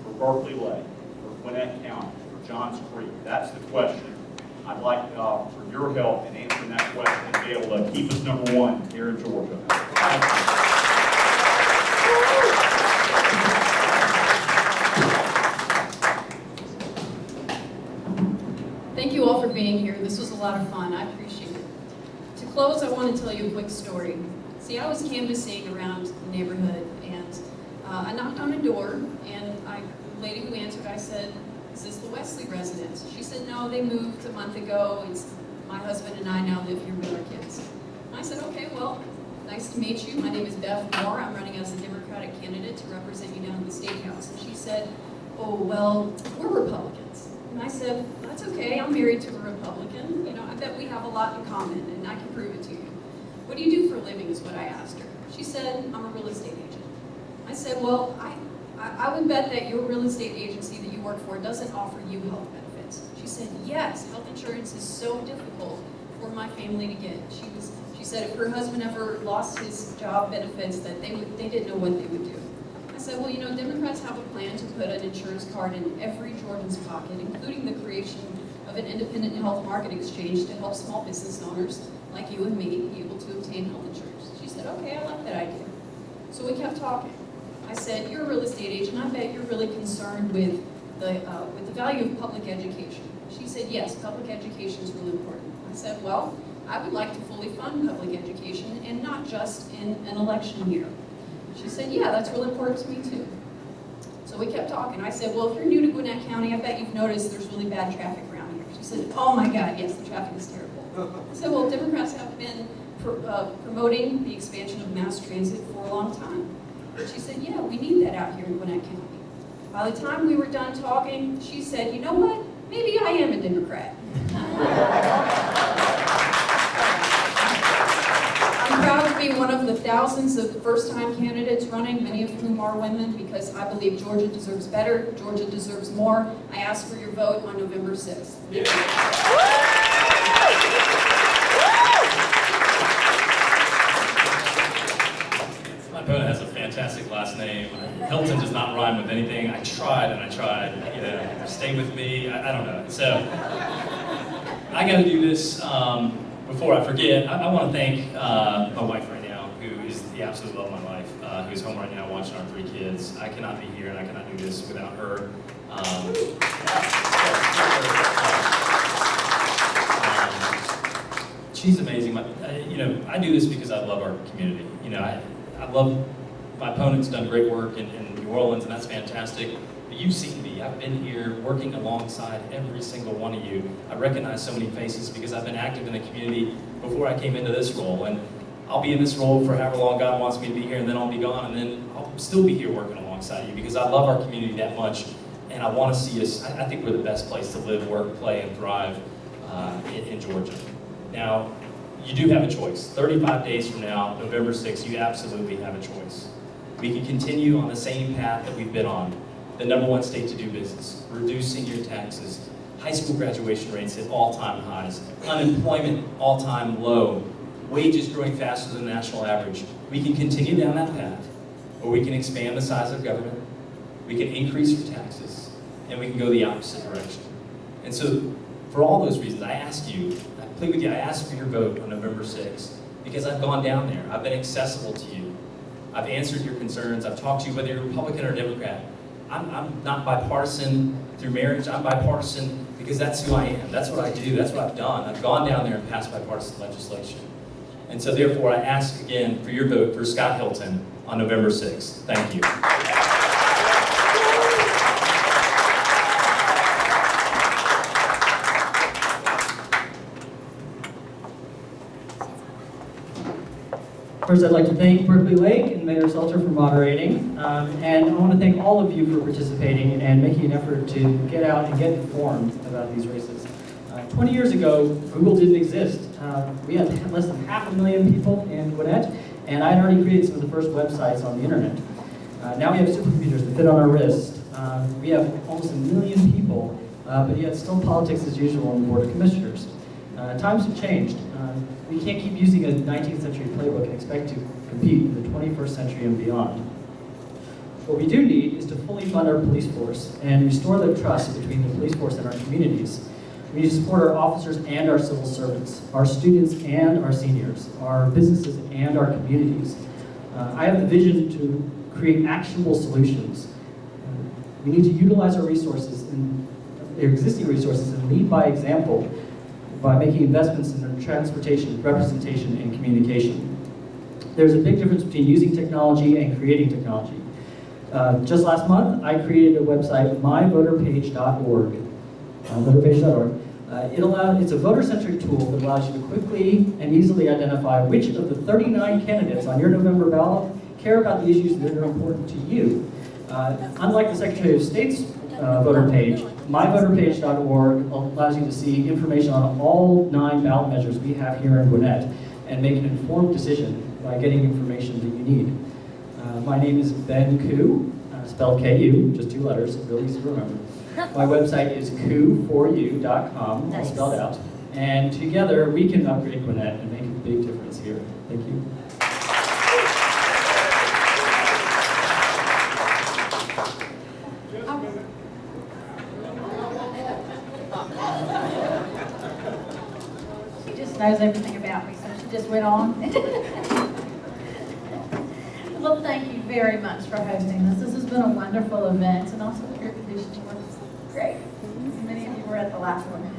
for Berkeley Lake, for Gwinnett County, for Johns Creek? That's the question. I'd like for your help in answering that question and be able to keep us number 1 here in Georgia. Thank you all for being here. This was a lot of fun. I appreciate it. To close, I want to tell you a quick story. See, I was canvassing around the neighborhood, and I knocked on a door, and the lady who answered, I said, "Is this the Wesley residence?" She said, "No, they moved a month ago. It's my husband and I now live here with our kids." And I said, "Okay, well, nice to meet you. My name is Beth Moore. I'm running as a Democratic candidate to represent you down in the State House." And she said, "Oh, well, we're Republicans." And I said, "That's okay. I'm married to a Republican. You know, I bet we have a lot in common, and I can prove it to you." "What do you do for a living?" is what I asked her. She said, "I'm a real estate agent." I said, "Well, I would bet that your real estate agency that you work for doesn't offer you health benefits." She said, "Yes, health insurance is so difficult for my family to get." She said if her husband ever lost his job benefits, that they didn't know what they would do. I said, "Well, you know, Democrats have a plan to put an insurance card in every Georgian's pocket, including the creation of an independent health market exchange to help small business owners like you and me be able to obtain health insurance." She said, "Okay, I like that idea." So we kept talking. I said, "You're a real estate agent. I bet you're really concerned with the value of public education." She said, "Yes, public education is really important." I said, "Well, I would like to fully fund public education and not just in an election year." She said, "Yeah, that's really important to me too." So we kept talking. I said, "Well, if you're new to Gwinnett County, I bet you've noticed there's really bad traffic around here." She said, "Oh my God, yes, the traffic is terrible." I said, "Well, Democrats have been promoting the expansion of mass transit for a long time. She said, yeah, we need that out here in Gwinnett County. By the time we were done talking, she said, you know what? Maybe I am a Democrat. I'm proud to be one of the thousands of first-time candidates running, many of whom are women, because I believe Georgia deserves better, Georgia deserves more. I ask for your vote on November 6th. My opponent has a fantastic last name. Hilton does not rhyme with anything. I tried and I tried. You know, stay with me. I don't know. So I got to do this before I forget. I want to thank my wife right now, who is the absolute love of my life, who's home right now watching our 3 kids. I cannot be here and I cannot do this without her. She's amazing. You know, I do this because I love our community. You know, I love, my opponent's done great work in New Orleans, and that's fantastic. But you've seen me. I've been here working alongside every single one of you. I recognize so many faces because I've been active in the community before I came into this role. And I'll be in this role for however long God wants me to be here, and then I'll be gone, and then I'll still be here working alongside you because I love our community that much. And I want to see us, I think we're the best place to live, work, play, and thrive in Georgia. Now, you do have a choice. 35 days from now, November 6th, you absolutely have a choice. We can continue on the same path that we've been on. The #1 state to do business, reducing your taxes, high school graduation rates at all-time highs, unemployment all-time low, wages growing faster than the national average. We can continue down that path, or we can expand the size of government, we can increase your taxes, and we can go the opposite direction. And so, for all those reasons, I ask you, I plead with you, I ask for your vote on November 6th, because I've gone down there, I've been accessible to you, I've answered your concerns, I've talked to you whether you're Republican or Democrat. I'm not bipartisan through marriage, I'm bipartisan because that's who I am, that's what I do, that's what I've done. I've gone down there and passed bipartisan legislation. And so therefore, I ask again for your vote for Scott Hilton on November 6th. Thank you. First, I'd like to thank Berkeley Lake and Mayor Seltzer for moderating, and I want to thank all of you for participating and making an effort to get out and get informed about these races. 20 years ago, Google didn't exist. We had less than 500,000 people in Gwinnett, and I had already created some of the first websites on the internet. Now we have supercomputers that fit on our wrist. We have almost 1 million people, but yet still politics as usual on the Board of Commissioners. Times have changed. We can't keep using a 19th century playbook and expect to compete in the 21st century and beyond. What we do need is to fully fund our police force and restore the trust between the police force and our communities. We need to support our officers and our civil servants, our students and our seniors, our businesses and our communities. I have the vision to create actionable solutions. We need to utilize our resources, our existing resources, and lead by example by making investments in transportation, representation, and communication. There's a big difference between using technology and creating technology. Just last month, I created a website, myvoterpage.org. It's a voter-centric tool that allows you to quickly and easily identify which of the 39 candidates on your November ballot care about the issues that are important to you. Unlike the Secretary of State's voter page, myvoterpage.org allows you to see information on all 9 ballot measures we have here in Gwinnett and make an informed decision by getting information that you need. My name is Ben Koo, spelled K-U, just 2 letters, really easy to remember. My website is koo4u.com, all spelled out. And together we can upgrade Gwinnett and make a big difference here. Thank you. She just knows everything about me, so she just went on. Well, thank you very much for hosting this. This has been a wonderful event, and also the air conditioning was great. Many of you were at the last one.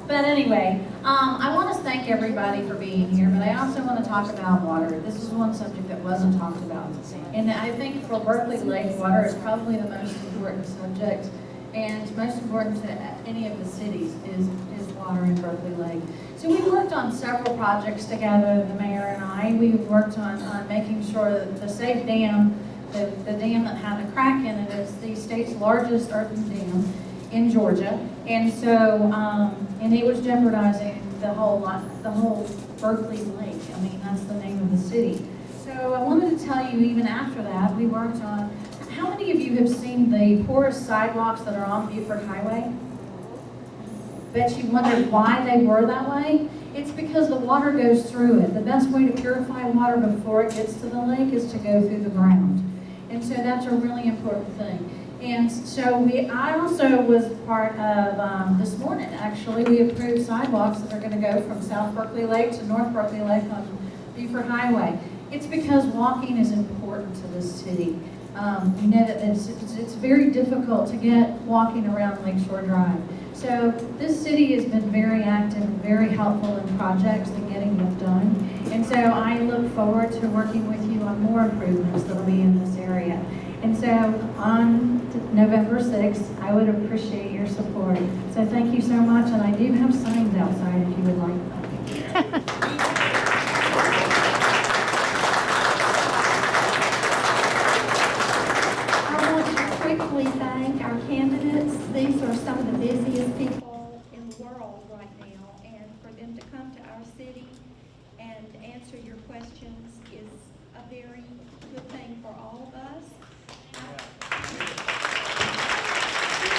But anyway, I want to thank everybody for being here, but I also want to talk about water. This is one subject that wasn't talked about. And I think for Berkeley Lake, water is probably the most important subject. and most important to any of the cities is water in Berkeley Lake. So we worked on several projects together, the mayor and I. We worked on making sure that the safe dam, the dam that had a crack in it, is the state's largest earthen dam in Georgia. And so, and it was jeopardizing the whole Berkeley Lake. I mean, that's the name of the city. So I wanted to tell you, even after that, we worked on, how many of you have seen the porous sidewalks that are on Buford Highway? Bet you wondered why they were that way? It's because the water goes through it. The best way to purify water before it gets to the lake is to go through the ground. And so that's a really important thing. And so I also was part of, this morning actually, we approved sidewalks that are going to go from South Berkeley Lake to North Berkeley Lake on Buford Highway. It's because walking is important to this city. You know that it's very difficult to get walking around Lakeshore Drive. So this city has been very active and very helpful in projects and getting them done. And so I look forward to working with you on more improvements that will be in this area. And so on November 6th, I would appreciate your support. So thank you so much, and I do have signs outside if you would like them. I want to quickly thank our candidates. These are some of the busiest people in the world right now, and for them to come to our city and answer your questions is